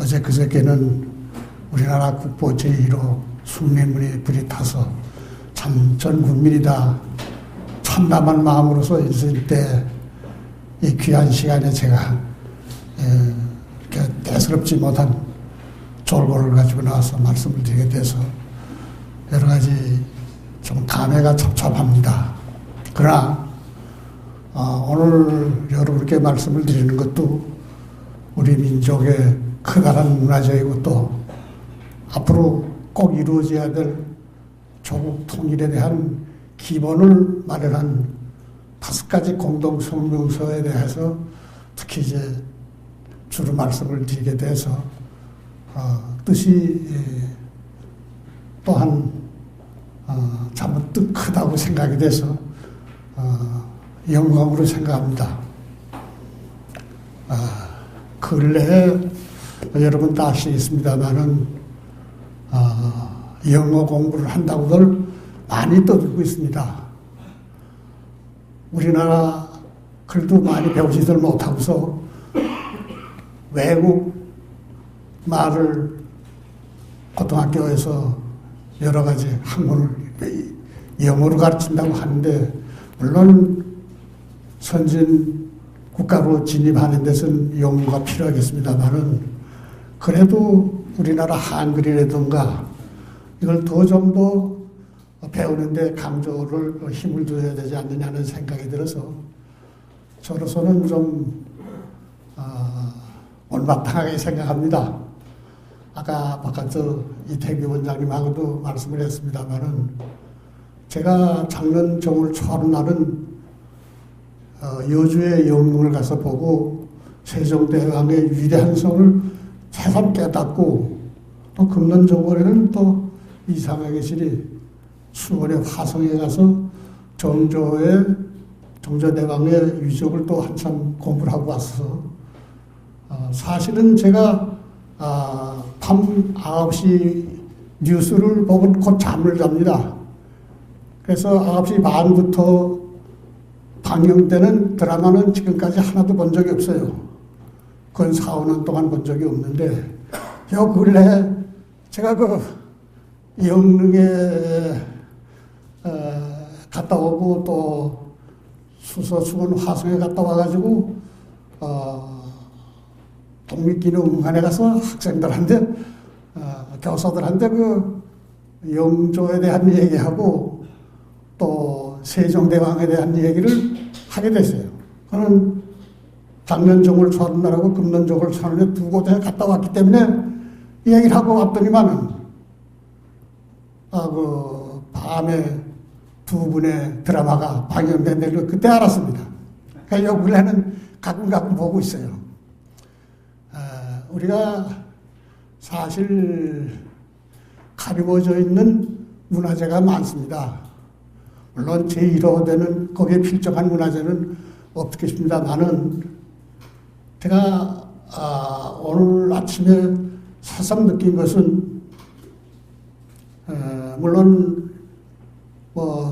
어제 그저께는 우리나라 국보 제1호 숭례문에 불이 타서 참 전 국민이 다 참담한 마음으로서 있을 때 이 귀한 시간에 제가 이렇게 대수롭지 못한 졸고를 가지고 나와서 말씀을 드리게 돼서 여러 가지 좀 감회가 섭섭합니다. 그러나 오늘 여러분께 말씀을 드리는 것도 우리 민족의 커다란 문화적이고 또 앞으로 꼭 이루어져야 될 조국 통일에 대한 기본을 마련한 5가지 공동성명서에 대해서 특히 이제 주로 말씀을 드리게 돼서 뜻이 또한 참 뜻 크다고 생각이 돼서 영광으로 생각합니다. 근래에 여러분 다 아시겠습니다만은 영어 공부를 한다고들 많이 떠들고 있습니다. 우리나라 글도 많이 배우지들 못하고서 외국 말을 고등학교에서 여러 가지 학문을 영어로 가르친다고 하는데 물론 선진 국가로 진입하는 데서는 영어가 필요하겠습니다만은 그래도 우리나라 한글이라든가 이걸 더 좀 더 배우는데 강조를 힘을 둬야 되지 않느냐는 생각이 들어서 저로서는 좀 못마땅하게 생각합니다. 아까 바깥에서 이태규 원장님하고도 말씀을 했습니다만은 제가 작년 정월 초하루 날은 여주의 영릉을 가서 보고 세종대왕의 위대한 성을 새삼 깨닫고 또 금년 정월에는 또 이상하게 실이 수원의 화성에 가서 정조대왕의 위족을 또 한참 공부를 하고 왔어서 사실은 제가 밤 9시 뉴스를 보고 곧 잠을 잡니다. 그래서 9시 반부터 방영되는 드라마는 지금까지 하나도 본 적이 없어요. 그건 4, 5년 동안 본 적이 없는데 요 근래 제가 그 영릉에 갔다 오고 또 수원 화성에 갔다 와가지고 독립기념관에 가서 학생들한테 교사들한테 그 영조에 대한 얘기하고 또 세종대왕에 대한 얘기를 하게 됐어요. 저는 작년 정월 초하루날하고 금년 정월 초하루날 두 곳에 갔다 왔기 때문에 얘기를 하고 왔더니만은 그 밤에 두 분의 드라마가 방영된 데를 그때 알았습니다. 그러니까 요 근래는 가끔 보고 있어요. 우리가 사실 가리워져 있는 문화재가 많습니다. 물론 제1호 거기에 필적한 문화재는 없겠습니다만은 제가 오늘 아침에 새삼 느낀 것은 물론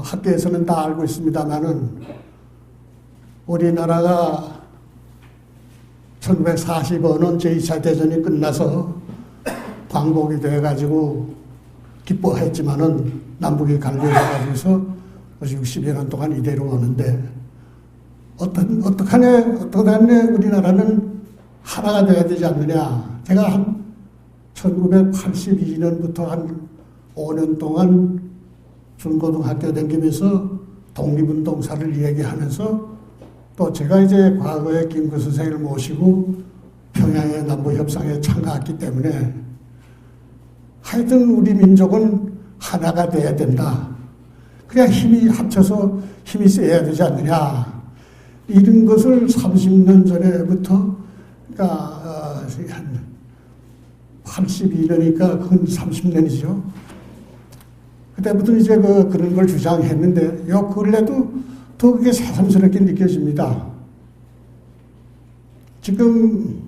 학계에서는 다 알고 있습니다만은 우리나라가 1945년 제2차 대전이 끝나서 광복이 돼가지고 기뻐했지만은 남북이 갈려져가지고서 60여 년 동안 이대로 오는데 어떡하네 우리나라는 하나가 돼야 되지 않느냐. 제가 한 1982년부터 한 5년 동안 중고등학교 다니면서 독립운동사를 얘기하면서 또 제가 이제 과거에 김구 선생을 모시고 평양의 남북협상에 참가했기 때문에 하여튼 우리 민족은 하나가 돼야 된다. 그냥 힘이 합쳐서 힘이 세야 되지 않느냐. 이런 것을 30년 전에부터 그러니까 한 82년이니까 그건 30년이죠. 그때부터 이제 그런 걸 주장했는데 요 근래도 더 그게 새삼스럽게 느껴집니다. 지금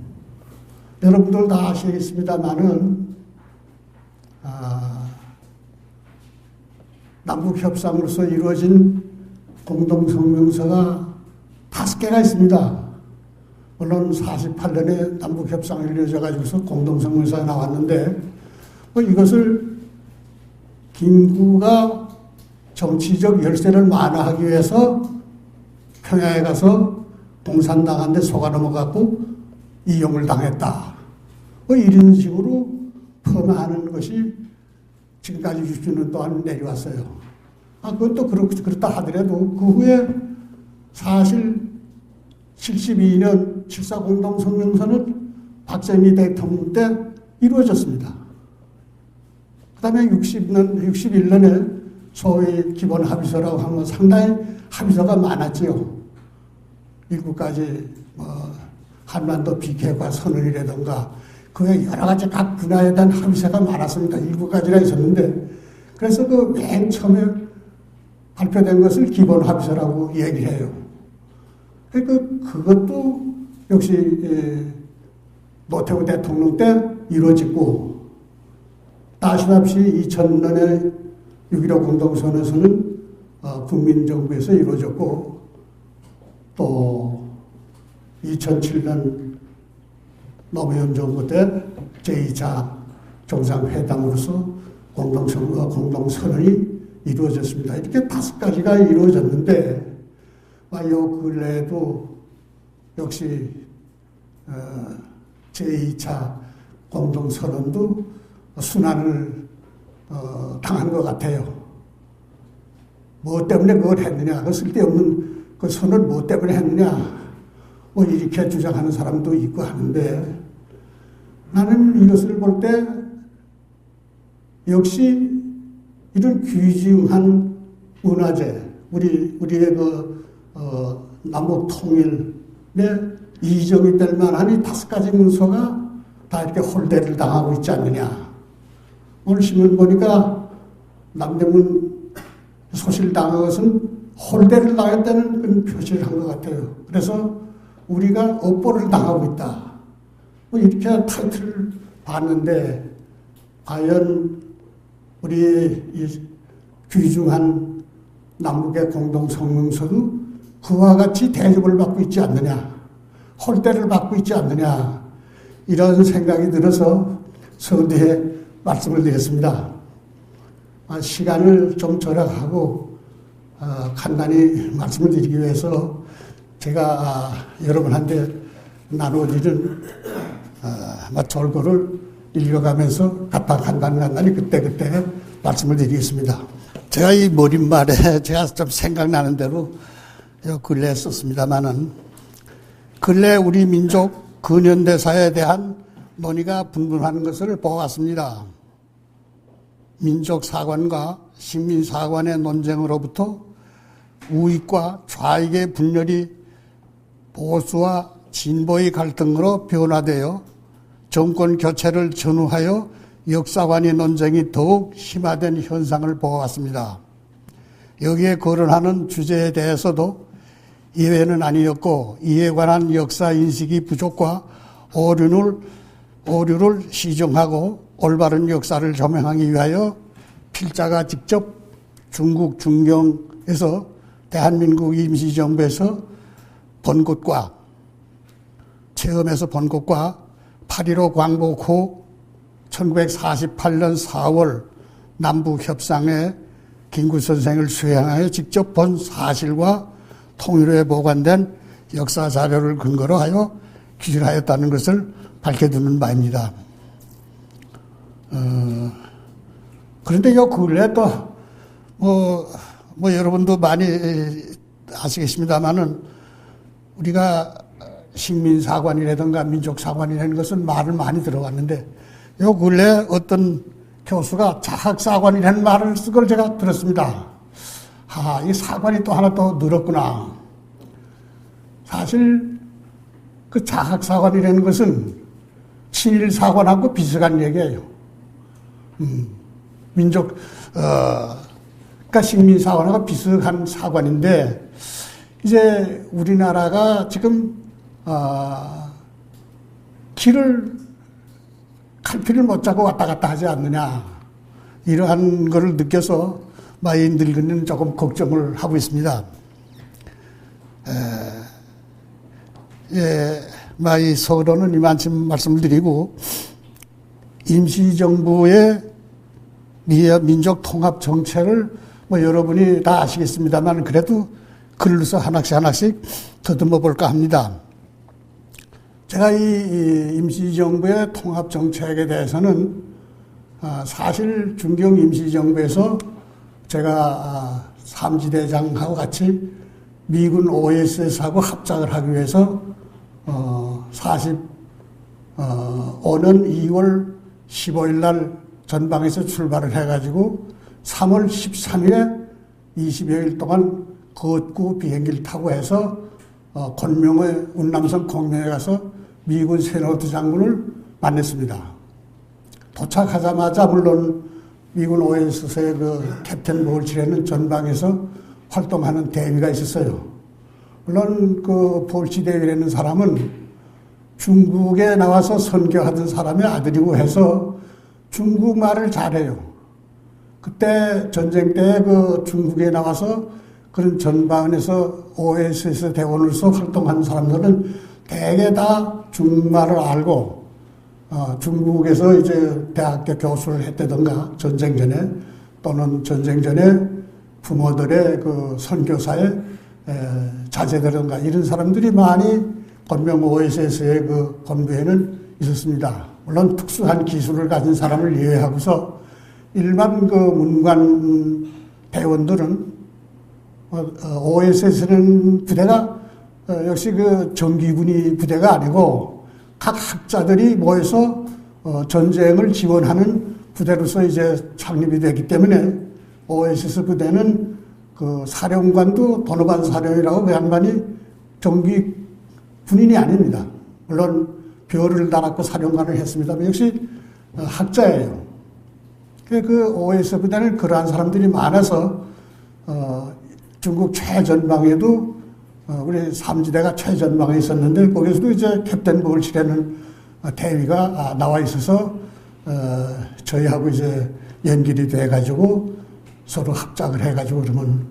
여러분들 다 아시겠습니다만은 남북협상으로서 이루어진 공동성명서가 5개가 있습니다. 물론 48년에 남북협상이 이루어져가지고서 공동성명서가 나왔는데, 이것을 김구가 정치적 열세를 완화하기 위해서 평양에 가서 공산당한테 속아 넘어갔고 이용을 당했다. 이런 식으로 폄하하는 것이 지금까지 60년 동안 내려왔어요. 그것도 그렇다 하더라도 그 후에 사실 72년 7.4 공동성명서는 박정희 대통령 때 이루어졌습니다. 그 다음에 61년에 소위 기본 합의서라고 하면 상당히 합의서가 많았지요. 일곱 가지 한반도 비핵화 선언이라든가 그에 여러 가지 각 분야에 대한 합의서가 많았습니다. 일곱 가지나 있었는데, 그래서 그 맨 처음에 발표된 것을 기본 합의서라고 얘기를 해요. 그것도 역시 노태우 대통령 때 이루어졌고, 아시다시피 2000년에 6.15 공동선언서는 국민정부에서 이루어졌고, 또 2007년 노무현 정부 때 제2차 정상회담으로서 공동선언이 이루어졌습니다. 이렇게 5가지가 이루어졌는데, 요 근래에도 역시 제2차 공동선언도 순환을 당한 것 같아요. 뭐 때문에 그걸 했느냐, 그 쓸데없는 그 선언 뭐 때문에 했느냐, 이렇게 주장하는 사람도 있고 하는데, 나는 이것을 볼 때 역시 이런 귀중한 문화재, 우리의 남북 통일에 이정이 될 만한 이 5가지 문서가 다 이렇게 홀대를 당하고 있지 않느냐. 오늘 신문 보니까 남대문 소실당한 것은 홀대를 당했다는 그런 표시를 한 것 같아요. 그래서 우리가 업보를 당하고 있다. 이렇게 타이틀을 봤는데, 과연 우리의 이 귀중한 남북의 공동성명서도 그와 같이 대접을 받고 있지 않느냐, 홀대를 받고 있지 않느냐, 이런 생각이 들어서 서두에 말씀을 드렸습니다. 시간을 좀 절약하고 간단히 말씀을 드리기 위해서 제가 여러분한테 나눠드리는 절거를 읽어가면서 간단히 그때 말씀을 드리겠습니다. 제가 이 머릿말에 제가 좀 생각나는 대로 근래에 썼습니다만은, 근래 우리 민족 근현대사에 대한 논의가 분분한 것을 보았습니다. 민족사관과 식민사관의 논쟁으로부터 우익과 좌익의 분열이 보수와 진보의 갈등으로 변화되어 정권 교체를 전후하여 역사관의 논쟁이 더욱 심화된 현상을 보았습니다. 여기에 거론하는 주제에 대해서도 예외는 아니었고, 이에 관한 역사 인식이 부족과 오류를 시정하고 올바른 역사를 조명하기 위하여 필자가 직접 중국 중경에서 대한민국 임시정부에서 본 것과 체험에서 본 것과 8.15 광복 후 1948년 4월 남북협상에 김구 선생을 수행하여 직접 본 사실과 통일부에 보관된 역사 자료를 근거로 하여 기술하였다는 것을 밝혀두는 바입니다. 그런데 요 근래 또 여러분도 많이 아시겠습니다만은, 우리가 식민사관이라든가 민족사관이라는 것은 말을 많이 들어왔는데, 요 근래 어떤 교수가 자학사관이라는 말을 쓴 걸 제가 들었습니다. 이 사관이 또 하나 또 늘었구나. 사실 그 자학사관이라는 것은 친일사관하고 비슷한 얘기예요. 그러니까 식민사관하고 비슷한 사관인데, 이제 우리나라가 지금 갈피를 못 잡고 왔다 갔다 하지 않느냐, 이러한 것을 느껴서 이 늙은이는 조금 걱정을 하고 있습니다. 이 서론은 이만큼 말씀을 드리고, 임시정부의 민족 통합 정책을 여러분이 다 아시겠습니다만, 그래도 글로서 하나씩 더듬어 볼까 합니다. 제가 이 임시정부의 통합 정책에 대해서는 사실 중경 임시정부에서 제가 삼지대장하고 같이 미군 OSS하고 합작을 하기 위해서 45년 2월 15일 날 전방에서 출발을 해가지고 3월 13일에 20여일 동안 거구 비행기를 타고 해서 권명의 운남성 공명에 가서 미군 세노드 장군을 만났습니다. 도착하자마자 물론 미군 OSS의 그 캡틴 볼치라는 전방에서 활동하는 대위가 있었어요. 물론 그 볼치 대위라는 사람은 중국에 나와서 선교하던 사람의 아들이고 해서 중국말을 잘해요. 그때 전쟁 때 그 중국에 나와서 그런 전방에서 OSS 대원으로서 활동하는 사람들은 대개 다 중국말을 알고 중국에서 이제 대학교 교수를 했다던가 전쟁 전에 또는 전쟁 전에 부모들의 그 선교사에 자제되던가 이런 사람들이 많이 권명 OSS의 그 건부에는 있었습니다. 물론 특수한 기술을 가진 사람을 예외하고서 일반 그 문관 대원들은 OSS는 부대가 역시 그 정기군이 부대가 아니고 각 학자들이 모여서 전쟁을 지원하는 부대로서 이제 창립이 되기 때문에 OSS 부대는 그 사령관도 도노반 사령이라고 그 양반이 정기 군인이 아닙니다. 물론 별을 달았고 사령관을 했습니다만 역시 학자예요. 그 OSS 부대는 그러한 사람들이 많아서 중국 최전방에도 우리 삼지대가 최전방에 있었는데 거기서도 이제 캡틴 볼치라는 대위가 나와 있어서 저희하고 이제 연결이 돼가지고 서로 합작을 해가지고 그러면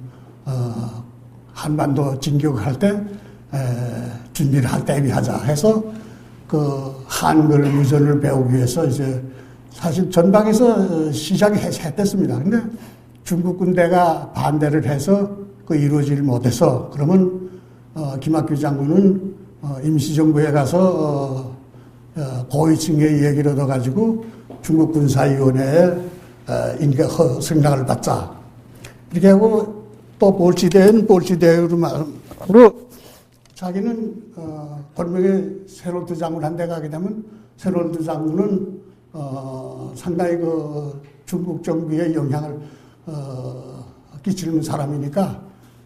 한반도 진격할 때 준비를 할 대비하자 해서 그 한글 유전을 배우기 위해서 이제 사실 전방에서 시작이 했댔습니다. 근데 중국 군대가 반대를 해서 그 이루어지지 못해서 그러면 김학규 장군은 임시정부에 가서 고위층의 얘기를 얻어가지고 중국 군사위원회에 승낙을 받자 이렇게 하고 또 볼치대는 볼치대로 자기는 권명의 세롤드 장군한테 가게 되면 세롤드 장군은 상당히 그 중국 정부에 영향을 끼치는 사람이니까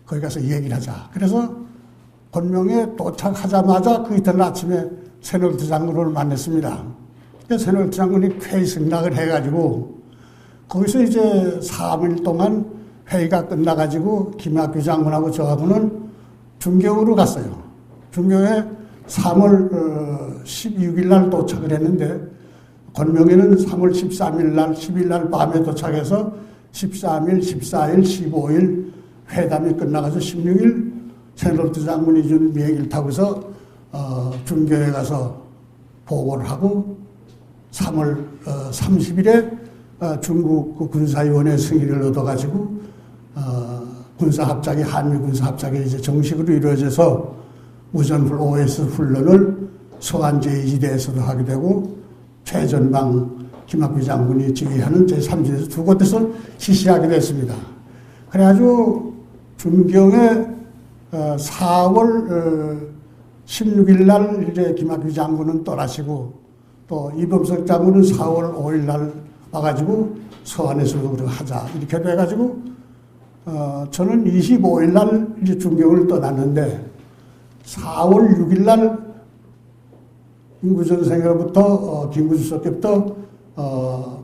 거기 가서 얘기를 하자. 그래서 권명에 도착하자마자 그 이튿날 아침에 세롤드 장군을 만났습니다. 세롤드 장군이 회의 승낙을 해가지고 거기서 이제 3일 동안 회의가 끝나가지고 김학규 장군하고 저하고는 중경으로 갔어요. 중경에 3월 16일 날 도착을 했는데 권명에는 3월 13일 날 10일 날 밤에 도착해서 13일, 14일, 15일 회담이 끝나가서 16일 세롤드 장군이 준 비행기를 타고서 중경에 가서 보고를 하고 3월 30일에 중국 군사위원회 승인을 얻어가지고 군사합작이 한미 군사합작이 이제 정식으로 이루어져서 무전풀 OS 훈련을 서한 제2지대에서도 하게 되고 최전방 김학규 장군이 지휘하는 제3지대에서 두 곳에서 실시하게 됐습니다. 그래가지고 중경에 4월 16일 날 이제 김학규 장군은 떠나시고 또 이범석 장군은 4월 5일 날 와가지고 서안에서 하자 이렇게 돼가지고 저는 25일 날 이제 중경을 떠났는데 4월 6일 날 김구전생으로부터 김구주석께부터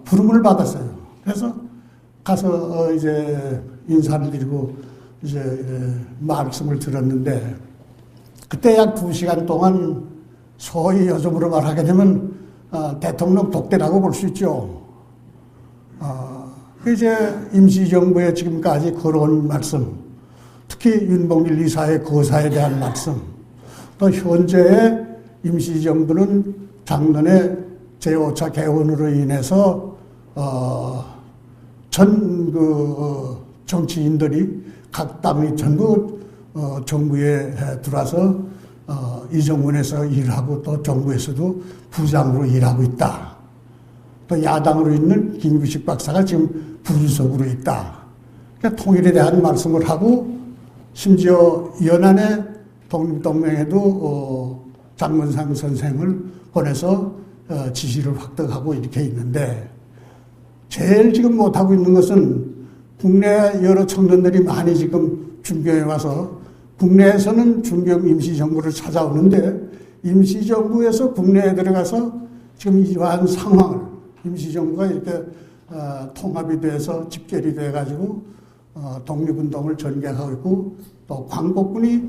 부름을 받았어요. 그래서 가서 이제 인사를 드리고 이제 말씀을 들었는데 그때 약 2시간 동안 소위 요즘으로 말하게 되면 대통령 독대라고 볼 수 있죠. 이제 임시정부에 지금까지 걸어온 말씀, 특히 윤봉길 이사의 거사에 대한 말씀, 또 현재의 임시정부는 작년에 제5차 개헌으로 인해서 전 정치인들이 각 당이 전부 정부에 들어와서 이정원에서 일하고 또 정부에서도 부장으로 일하고 있다. 또 야당으로 있는 김규식 박사가 지금 부주석으로 있다. 그러니까 통일에 대한 말씀을 하고 심지어 연안에 독립동맹에도 장문상 선생을 보내서 지시를 확대하고 이렇게 있는데 제일 지금 못하고 있는 것은 국내 여러 청년들이 많이 지금 중경에 와서 국내에서는 중경 임시정부를 찾아오는데 임시정부에서 국내에 들어가서 지금 이러한 상황을 임시정부가 이렇게 통합이 돼서 집결이 돼가지고 독립운동을 전개하고 있고 또 광복군이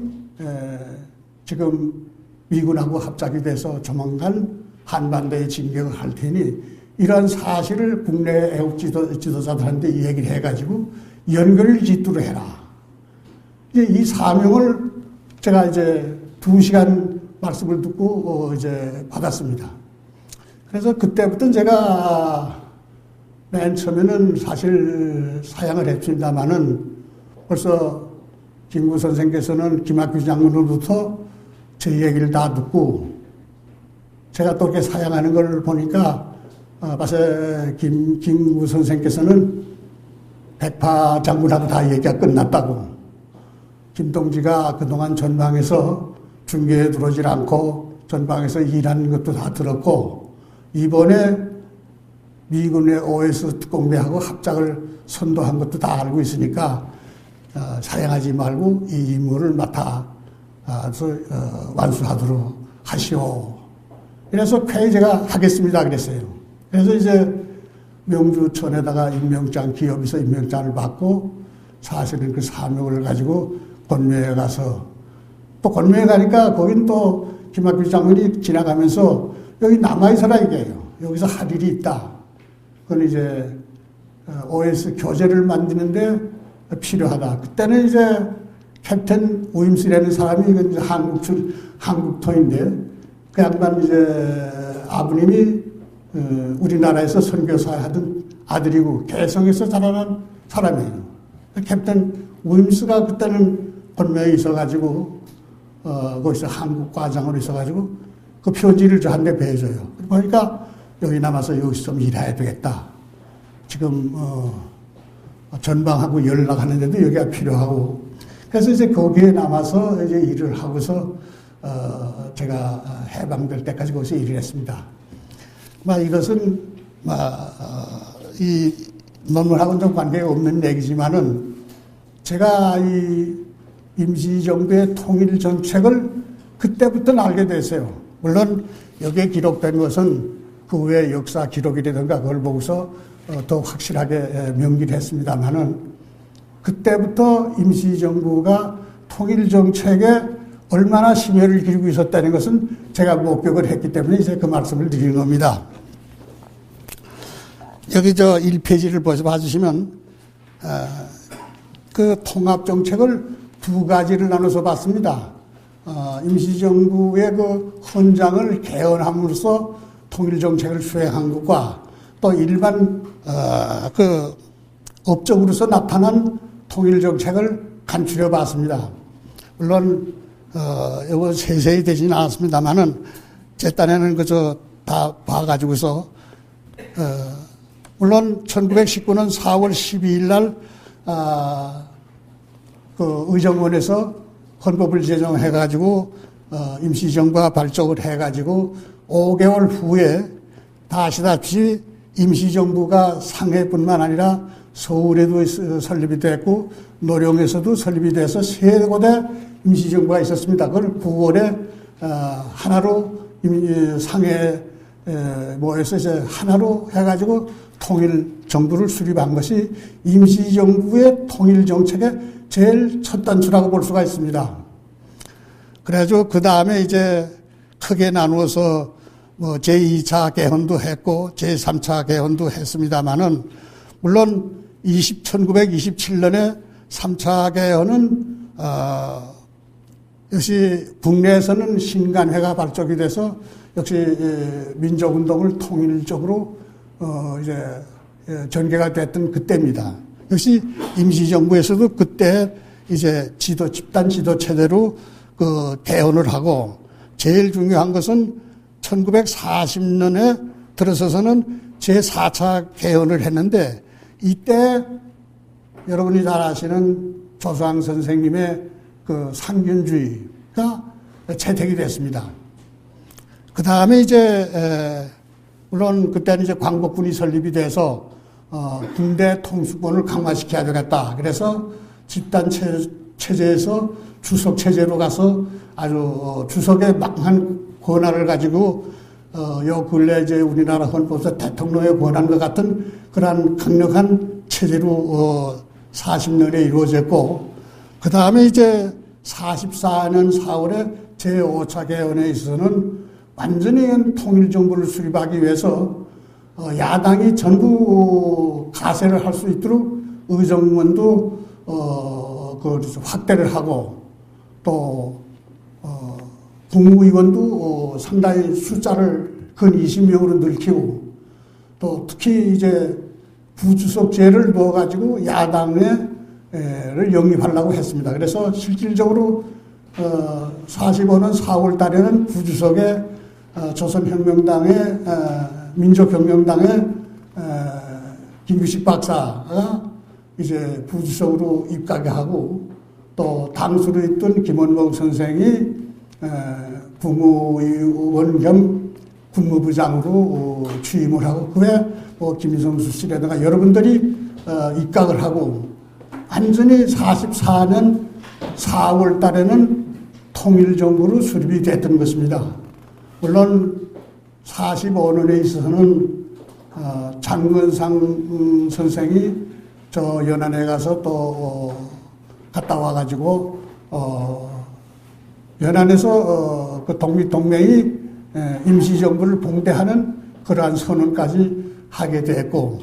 지금 미군하고 합작이 돼서 조만간 한반도에 진격을 할 테니 이러한 사실을 국내 애국 지도자들한테 얘기를 해가지고 연결을 짓도록 해라. 이제 이 사명을 제가 이제 2시간 말씀을 듣고 이제 받았습니다. 그래서 그때부터 제가 맨 처음에는 사실 사양을 했습니다만은 벌써 김구 선생께서는 김학규 장군으로부터 제 얘기를 다 듣고 제가 또 이렇게 사양하는 걸 보니까 벌써 김구 선생께서는 백파 장군하고 다 얘기가 끝났다고 김동지가 그동안 전방에서 중계에 들어오질 않고 전방에서 일하는 것도 다 들었고 이번에 미군의 OS 특공대하고 합작을 선도한 것도 다 알고 있으니까 사양하지 말고 이 임무를 맡아서 완수하도록 하시오. 그래서 쾌히 제가 하겠습니다 그랬어요. 그래서 이제 명주천에다가 임명장 기업에서 임명장을 받고 사실은 그 사명을 가지고 권묘에 가서 또 권묘에 가니까 거긴 또 김학규 장군이 지나가면서 여기 남아있어라 이게요. 여기서 할 일이 있다. 그건 이제 OS 교재를 만드는데 필요하다. 그때는 이제 캡틴 우임스라는 사람이 이건 이제 한국토인데 그 양반 이제 아버님이 우리나라에서 선교사 하던 아들이고 개성에서 자라난 사람이에요. 캡틴 우임스가 그때는 권명에 있어가지고 거기서 한국 과장으로 있어가지고 그 편지를 저한테 배줘요. 그러니까 여기 남아서 여기서 좀 일해야 되겠다. 지금 전방하고 연락하는데도 여기가 필요하고 그래서 이제 거기에 남아서 이제 일을 하고서 제가 해방될 때까지 거기서 일을 했습니다. 이것은 이 논문하고는 좀 관계가 없는 얘기지만은 제가 이 임시정부의 통일 정책을 그때부터 알게 됐어요. 물론 여기에 기록된 것은 그 외의 역사 기록이라든가 그걸 보고서 더 확실하게 명기를 했습니다만은 그때부터 임시정부가 통일 정책에 얼마나 심혈을 기울이고 있었다는 것은 제가 목격을 했기 때문에 이제 그 말씀을 드리는 겁니다. 여기 1페이지를 봐주시면 그 통합정책을 2가지를 나눠서 봤습니다. 임시정부의 그 헌장을 개헌함으로써 통일정책을 수행한 것과 또 일반 그 업적으로서 나타난 통일정책을 간추려 봤습니다. 물론 이거 세세히 되지는 않았습니다만은 제 딴에는 그저 다 봐가지고서 물론 1919년 4월 12일 날 그 의정원에서 헌법을 제정해가지고 임시정부가 발족을 해가지고 5개월 후에 다 아시다시피 임시정부가 상해뿐만 아니라 서울에도 설립이 됐고 노령에서도 설립이 돼서 3곳의 임시정부가 있었습니다. 그걸 9월에 하나로 상해 모여서 이제 하나로 해가지고 통일정부를 수립한 것이 임시정부의 통일정책의 제일 첫 단추라고 볼 수가 있습니다. 그래가지고 그 다음에 이제 크게 나누어서 제2차 개헌도 했고 제3차 개헌도 했습니다만은 물론 1927년에 3차 개헌은 역시 국내에서는 신간회가 발족이 돼서 역시 민족운동을 통일적으로 이제 전개가 됐던 그때입니다. 역시 임시정부에서도 그때 이제 집단 지도 체제로 개헌을 하고 제일 중요한 것은 1940년에 들어서서는 제4차 개헌을 했는데 이때 여러분이 잘 아시는 조수왕 선생님의 상균주의가 채택이 됐습니다. 그 다음에 이제 물론 그때는 이제 광복군이 설립이 돼서 군대 통수권을 강화시켜야 되겠다. 그래서 집단 체제에서 주석 체제로 가서 아주 주석의 막한 권한을 가지고 요 근래 이제 우리나라 헌법에서 대통령의 권한과 같은 그러한 강력한 체제로 40년에 이루어졌고 그 다음에 이제 44년 4월에 제5차 개헌에 있어서는 완전히 통일정부를 수립하기 위해서 야당이 전부 가세를 할 수 있도록 의정원도 확대를 하고 또 국무위원도 상당히 숫자를 근 20명으로 늘리고 또 특히 이제 부주석제를 넣어가지고 야당을 영입하려고 했습니다. 그래서 실질적으로 45년 4월 달에는 부주석에 조선혁명당의 민족혁명당의 김규식 박사가 이제 부주석으로 입각을 하고 또 당수로 있던 김원봉 선생이 국무위원 겸 국무부장으로 취임을 하고 그외 김성수 씨라든가 여러분들이 입각을 하고 완전히 44년 4월 달에는 통일정부로 수립이 됐던 것입니다. 물론 45년에 있어서는 장건상 선생이 저 연안에 가서 또 갔다 와가지고 연안에서 그 독립동맹이 임시정부를 봉대하는 그러한 선언까지 하게 됐고,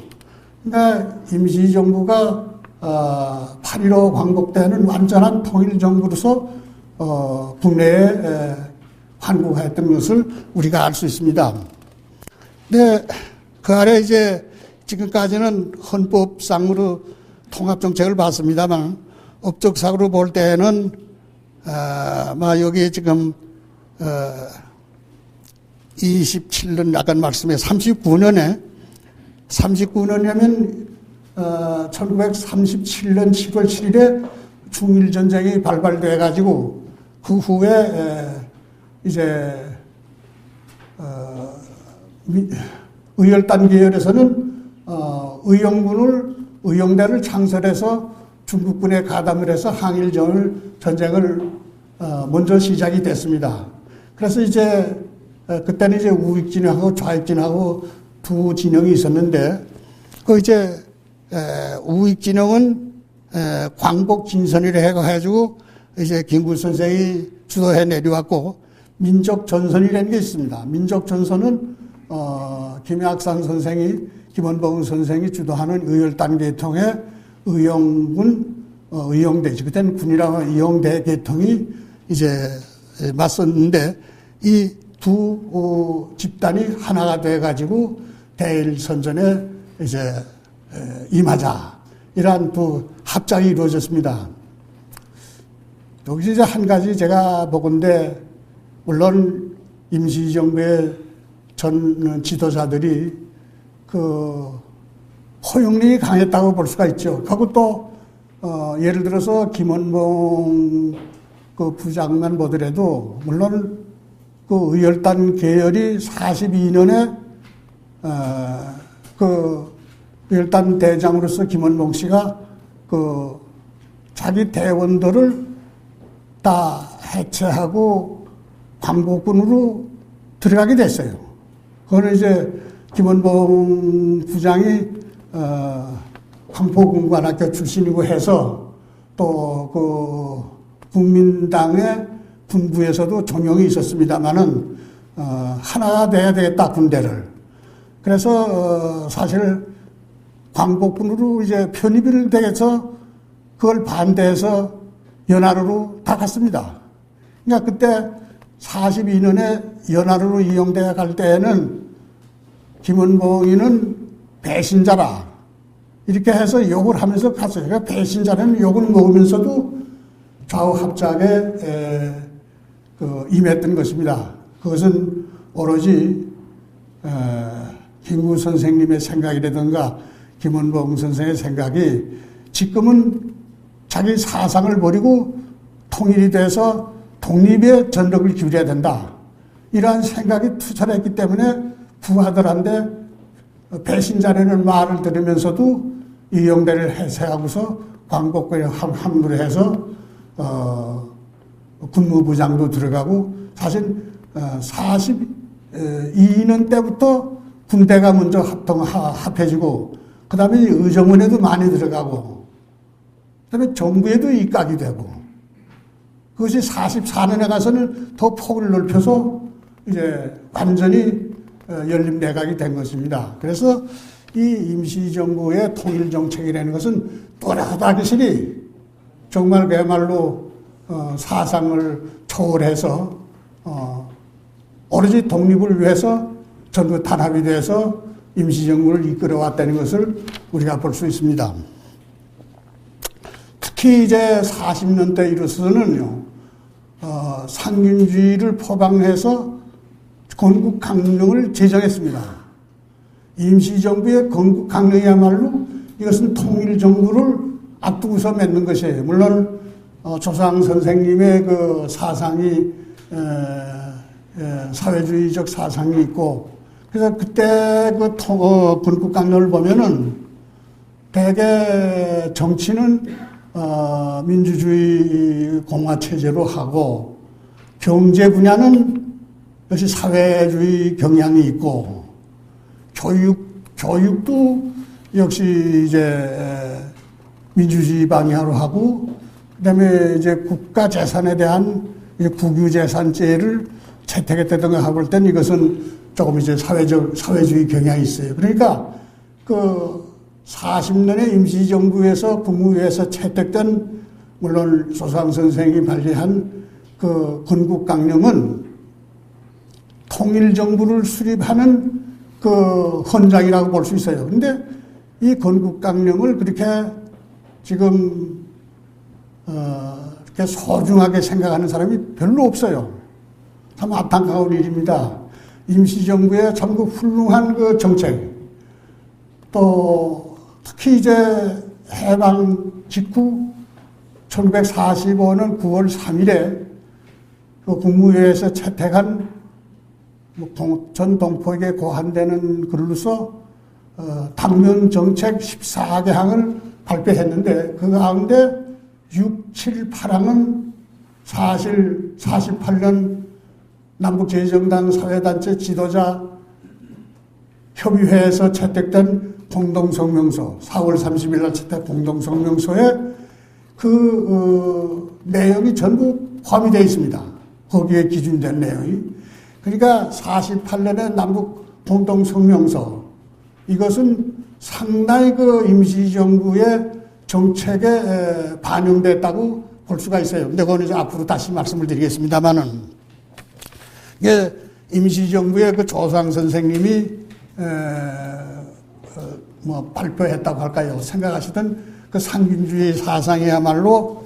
그러니까 임시정부가 8.15 광복때는 완전한 통일정부로서 국내에 환국했던 것을 우리가 알 수 있습니다. 근데 그 아래 이제 지금까지는 헌법상으로 통합정책을 봤습니다만 업적상으로 볼 때는 여기 지금 27년 아까 말씀에 39년이면 1937년 7월 7일에 중일전쟁이 발발돼 가지고 그 후에 이제 의열단 계열에서는 의용대를 창설해서 중국군에 가담을 해서 항일 전쟁을 먼저 시작이 됐습니다. 그래서 이제 그때는 이제 우익진영하고 좌익진영하고 두 진영이 있었는데 그 이제 우익진영은 광복 진선이라 해가지고 이제 김구 선생이 주도해 내려왔고 민족전선이라는 게 있습니다. 민족전선은 김약상 선생이 김원봉 선생이 주도하는 의열단 계통의 의용군 의용대지 그때는 군이라고 의용대 계통이 이제 맞섰는데 이 두 집단이 하나가 돼 가지고 대일선전에 이제 임하자 이러한 두 합작이 이루어졌습니다. 여기서 이제 한 가지 제가 보건대 물론 임시정부의 전 지도자들이 포용력이 강했다고 볼 수가 있죠. 그것도 예를 들어서 김원봉 부장만 보더라도 물론 그 의열단 계열이 42년에 의열단 대장으로서 김원봉 씨가 자기 대원들을 다 해체하고 광복군으로 들어가게 됐어요. 그거는 이제 김원봉 부장이 황포군관학교 출신이고 해서 또 국민당의 군부에서도 종용이 있었습니다만은 하나가 돼야 되겠다 군대를. 그래서 사실 광복군으로 이제 편입을 돼서 그걸 반대해서 연하로로 다 갔습니다. 그러니까 그때 42년에 연안으로 이용대에 갈 때에는 김원봉이는 배신자라 이렇게 해서 욕을 하면서 갔어요. 그러니까 배신자는 욕을 먹으면서도 좌우 합작에 임했던 것입니다. 그것은 오로지 김구 선생님의 생각이라든가 김원봉 선생의 생각이 지금은 자기 사상을 버리고 통일이 돼서 독립에 전력을 기울여야 된다. 이러한 생각이 투철했기 때문에 부하들한테 배신자라는 말을 들으면서도 이영대를 해체하고서 광복군에 합류를 해서 군무부장도 들어가고 사실 42년 때부터 군대가 먼저 합해지고 그 다음에 의정원에도 많이 들어가고 그 다음에 정부에도 입각이 되고 그것이 44년에 가서는 더 폭을 넓혀서 이제 완전히 연립 내각이 된 것입니다. 그래서 이 임시정부의 통일정책이라는 것은 또렷하기 정말 그야말로 사상을 초월해서 오로지 독립을 위해서 전부 단합이 돼서 임시정부를 이끌어왔다는 것을 우리가 볼 수 있습니다. 특히 이제 40년대 이르러서는요, 상균주의를 포방해서 건국강령을 제정했습니다. 임시정부의 건국강령이야말로 이것은 통일정부를 앞두고서 맺는 것이에요. 물론 조상 선생님의 그 사상이 사회주의적 사상이 있고 그래서 그때 그 건국강령을 보면은 대개 정치는 민주주의 공화체제로 하고 경제 분야는 역시 사회주의 경향이 있고 교육도 역시 이제 민주주의 방향으로 하고 그다음에 이제 국가 재산에 대한 국유재산제를 채택했다든가 해볼 땐 이것은 조금 이제 사회주의 경향이 있어요. 그러니까 그 40년의 임시정부에서 국무회에서 채택된 물론 조상 선생이 발의한 그 건국강령은 통일정부를 수립하는 그 헌장이라고 볼 수 있어요. 그런데 이 건국강령을 그렇게 지금 이렇게 소중하게 생각하는 사람이 별로 없어요. 참 안타까운 일입니다. 임시정부의 참 그 훌륭한 그 정책, 또 특히 이제 해방 직후 1945년 9월 3일에 그 국무회에서 채택한 전 동포에게 고한되는 글로서 당면 정책 14개항을 발표했는데 그 가운데 6, 7, 8항은 사실 48년 남북제정당 사회단체 지도자 협의회에서 채택된 공동성명서 4월 30일 날 채택 공동성명서에 그 내용이 전부 포함이 되어 있습니다. 거기에 기준된 내용이. 그러니까 48년의 남북 공동성명서 이것은 상당히 그 임시정부의 정책에 반영됐다고 볼 수가 있어요. 근데 그건 이제 앞으로 다시 말씀을 드리겠습니다만은 이게 임시정부의 그 조상 선생님이 발표했다고 할까요? 생각하시던 그 상균주의 사상이야말로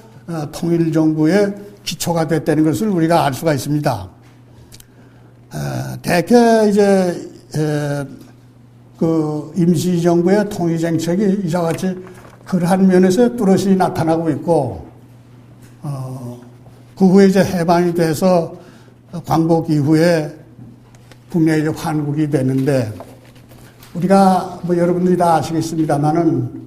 통일정부의 기초가 됐다는 것을 우리가 알 수가 있습니다. 대개 이제 그 임시정부의 통일정책이 이와 같이 그러한 면에서 뚜렷이 나타나고 있고, 그 후에 이제 해방이 돼서 광복 이후에 국내에 이제 환국이 되는데, 우리가 뭐 여러분들이 다 아시겠습니다만은,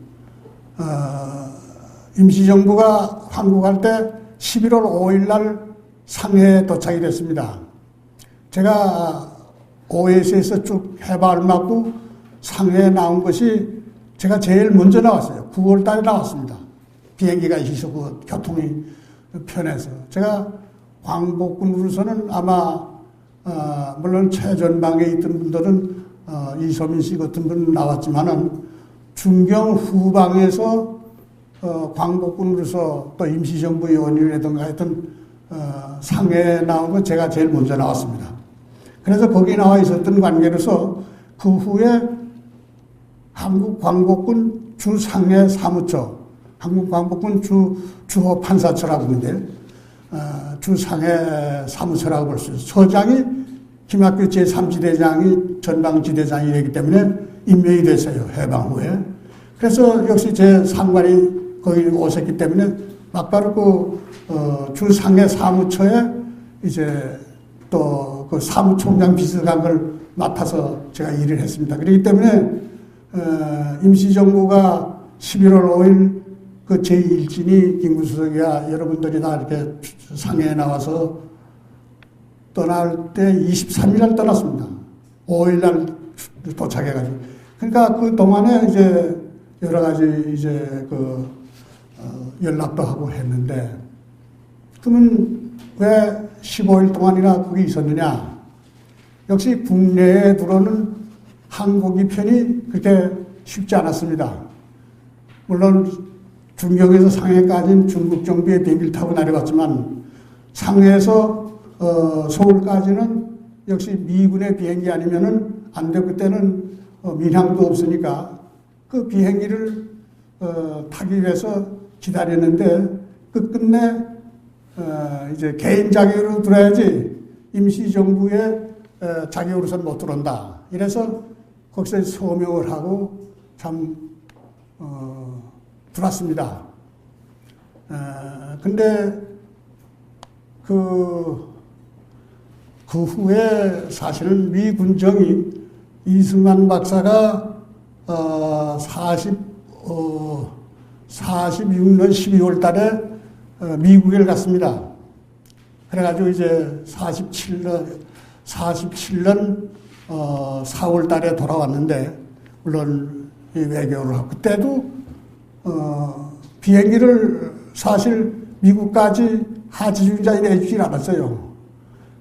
임시정부가 환국할 때 11월 5일 날 상해에 도착이 됐습니다. 제가 OS에서 쭉 해방을 맞고 상해에 나온 것이 제가 제일 먼저 나왔어요. 9월 달에 나왔습니다. 비행기가 있었고 교통이 편해서. 제가 광복군으로서는 아마 물론 최전방에 있던 분들은 이소민 씨 같은 분 나왔지만은 중경 후방에서 광복군으로서 또 임시정부 의원이라든가 하여튼 상해에 나온 건 제가 제일 먼저 나왔습니다. 그래서 거기 나와 있었던 관계로서 그 후에 한국광복군 주상해 사무처, 한국광복군 주호 판사처라고 하는데 주상해 사무처라고 볼 수 있어요. 서장이 김학규 제3지대장이 전방지대장이 되기 때문에 임명이 됐어요. 해방 후에. 그래서 역시 제 상관이 거기 오셨기 때문에 막바로 주상해 사무처에 이제 또 그 사무총장 비서관 걸 맡아서 제가 일을 했습니다. 그렇기 때문에 임시정부가 11월 5일 그 제1진이 김구수석이야 여러분들이 다 이렇게 상해에 나와서 떠날 때 23일 떠났습니다. 5일 날 도착해가지고. 그러니까 그 동안에 이제 여러 가지 이제 연락도 하고 했는데, 그러면 왜 15일 동안이나 거기 있었느냐? 역시 국내에 들어오는 항공기 편이 그렇게 쉽지 않았습니다. 물론 중경에서 상해까지는 중국 정부의 비행기를 타고 내려갔지만 상해에서 서울까지는 역시 미군의 비행기 아니면은 안 되고, 그때는 민항도 없으니까 그 비행기를 타기 위해서 기다렸는데 그 끝내 이제 개인 자격으로 들어야지 임시정부의 자격으로서는 못 들어온다. 이래서 거기서 서명을 하고 참 들어왔습니다. 근데 그 후에 사실은 미 군정이 이승만 박사가 46년 12월 달에 미국에 갔습니다. 그래가지고 이제 47년 4월 달에 돌아왔는데, 물론 외교를 하고, 그때도 비행기를 사실 미국까지 하지중자에 내주질 않았어요.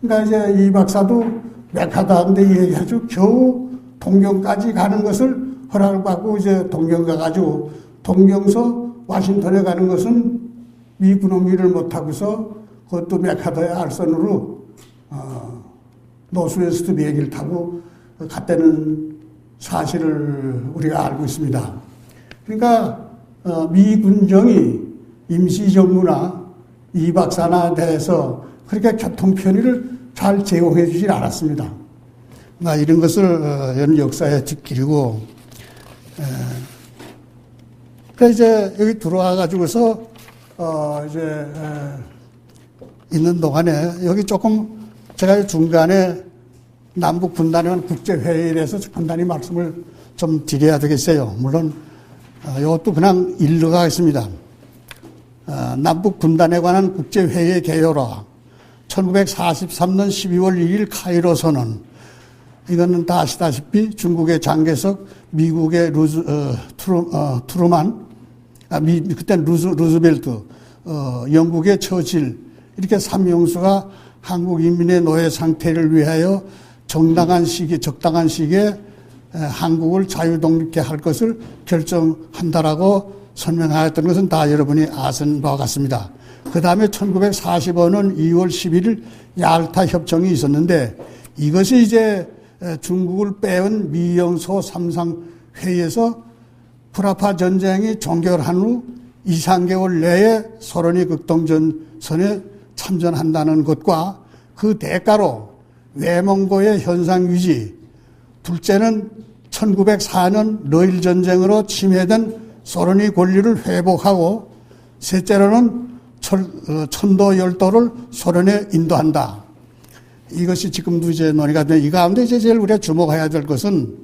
그러니까 이제 이 박사도 맥하다는데 얘기해가지고 겨우 동경까지 가는 것을 허락을 받고 이제 동경 가가지고, 동경서 와싱턴에 가는 것은 미 군용기를 못하고서 그것도 맥하더의 알선으로 노스웨스트 비행기를 타고 갔다는 사실을 우리가 알고 있습니다. 그러니까 미 군정이 임시정부나 이 박사나 대해서 그렇게 교통 편의를 잘 제공해 주질 않았습니다. 이런 것을 역사에 뒷길이고, 그래서 이제 여기 들어와 가지고서 이제 있는 동안에 여기 조금 제가 중간에 남북 분단에 관한 국제회의에 대해서 간단히 말씀을 좀 드려야 되겠어요. 물론 이것도 그냥 일러가겠습니다. 남북 분단에 관한 국제회의의 개요라 1943년 12월 1일 카이로 선언. 이거는 다 아시다시피 중국의 장개석, 미국의 트루만, 그때는 루즈벨트, 영국의 처칠, 이렇게 삼명수가 한국 인민의 노예 상태를 위하여 적당한 시기에 한국을 자유독립케 할 것을 결정한다라고 설명하였던 것은 다 여러분이 아시는 바와 같습니다. 그 다음에 1945년 2월 11일 야알타 협정이 있었는데, 이것이 이제 중국을 빼온 미영소 3상 회의에서 프라파 전쟁이 종결한 후 2, 3개월 내에 소련이 극동전선에 참전한다는 것과 그 대가로 외몽고의 현상 유지, 둘째는 1904년 러일 전쟁으로 침해된 소련의 권리를 회복하고, 셋째로는 천도 열도를 소련에 인도한다. 이것이 지금도 이제 논의가 되는, 이 가운데 이제 제일 우리가 주목해야 될 것은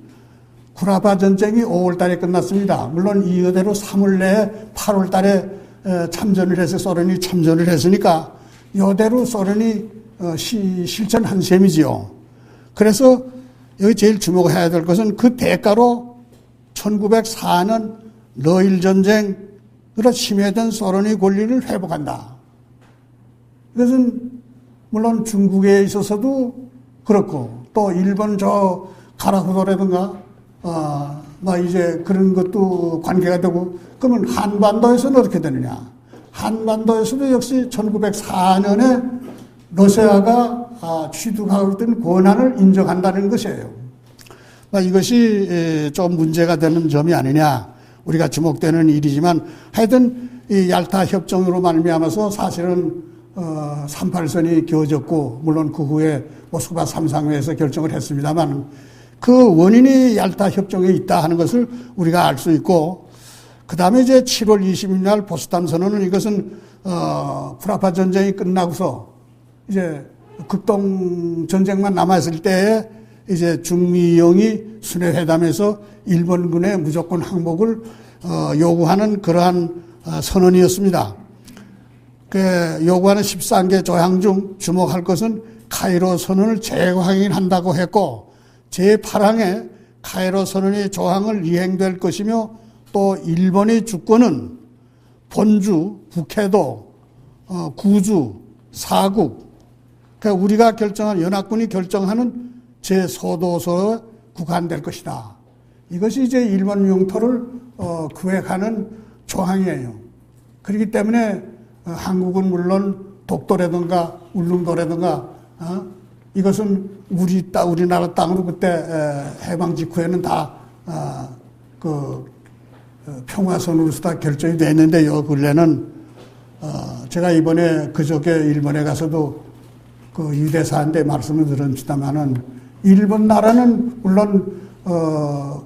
쿠라파 전쟁이 5월 달에 끝났습니다. 물론 이거대로 3월 내에 8월 달에 참전을 해서 소련이 참전을 했으니까 이대로 소련이 실전한 셈이지요. 그래서 여기 제일 주목해야 될 것은 그 대가로 1904년 러일 전쟁으로 침해된 소련의 권리를 회복한다. 이것은 물론 중국에 있어서도 그렇고, 또 일본 저 가라쿠도라든가 이제 그런 것도 관계가 되고, 그러면 한반도에서는 어떻게 되느냐? 한반도에서도 역시 1904년에 러시아가 취득하고 있던 권한을 인정한다는 것이에요. 이것이 좀 문제가 되는 점이 아니냐, 우리가 주목되는 일이지만, 하여튼 이 얄타 협정으로 말미암아서 사실은 38선이 그어졌고, 물론 그 후에 모스크바 3상회에서 결정을 했습니다만, 그 원인이 얄타 협정에 있다 하는 것을 우리가 알 수 있고, 그 다음에 이제 7월 20일 날 포츠담 선언은, 이것은 프라파 전쟁이 끝나고서 이제 극동 전쟁만 남았을 때에 이제 중미영이 순회회담에서 일본군의 무조건 항복을 요구하는 그러한 선언이었습니다. 그 요구하는 13개 조항 중 주목할 것은 카이로 선언을 재확인한다고 했고, 제8항에 카이로 선언의 조항을 이행될 것이며, 또 일본의 주권은 본주, 북해도, 구주, 사국, 그러니까 우리가 결정한, 연합군이 결정하는 제 소도서에 국한될 것이다. 이것이 이제 일본 영토를 구획하는 조항이에요. 그렇기 때문에 한국은 물론 독도라든가 울릉도라든가 이것은 우리나라 땅으로 그때 해방 직후에는 다 평화선으로서 다 결정이 되어 있는데, 요 근래는 제가 이번에 그저께 일본에 가서도 그 유대사한테 말씀을 들었습니다만은, 일본 나라는 물론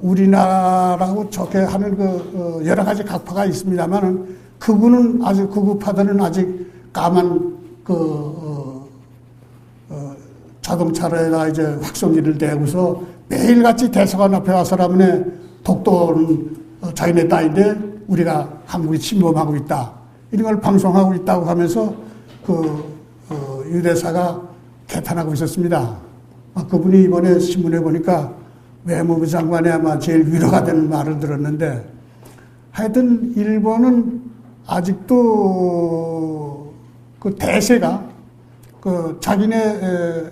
우리나라하고 좋게 하는 여러 가지 각파가 있습니다만은, 그분은 아직 극우파들은 아직 까만 자동차로에다 이제 확성기를 대고서 매일같이 대사관 앞에 와서라면 독도는 자기네 땅인데 우리가 한국이 침범하고 있다, 이런 걸 방송하고 있다고 하면서 유대사가 개탄하고 있었습니다. 그분이 이번에 신문에 보니까 외무부 장관이 아마 제일 위로가 되는 말을 들었는데, 하여튼 일본은 아직도 그 대세가 자기네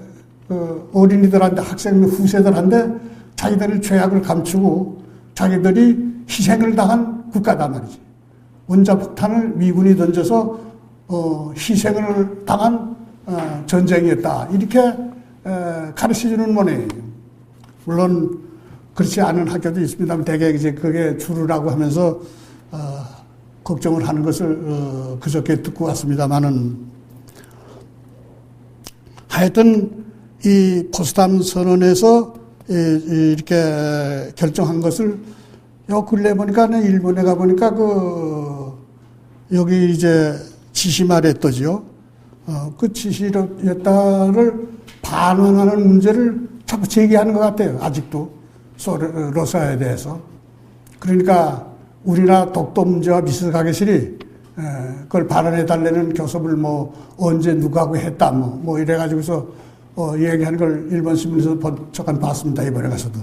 어린이들한테, 학생 후세들한테 자기들의 죄악을 감추고 자기들이 희생을 당한 국가단 말이지. 원자폭탄을 미군이 던져서 희생을 당한 전쟁이었다, 이렇게 가르쳐주는 모양이에요. 물론 그렇지 않은 학교도 있습니다만, 대개 이제 그게 주류라고 하면서 걱정을 하는 것을 그저께 듣고 왔습니다만은, 하여튼 이 포츠담 선언에서 이렇게 결정한 것을 요 근래 보니까, 일본에 가 보니까 여기 이제 지시말했더지요. 그 지시였다를 반환하는 문제를 자꾸 제기하는 것 같아요. 아직도 러시아에 대해서. 그러니까 우리나라 독도 문제와 미스가게실이 그걸 반환해달라는 교섭을 언제 누구하고 했다 이래가지고서 얘기하는 걸 일본 신문에서 잠깐 봤습니다. 이번에 가서도.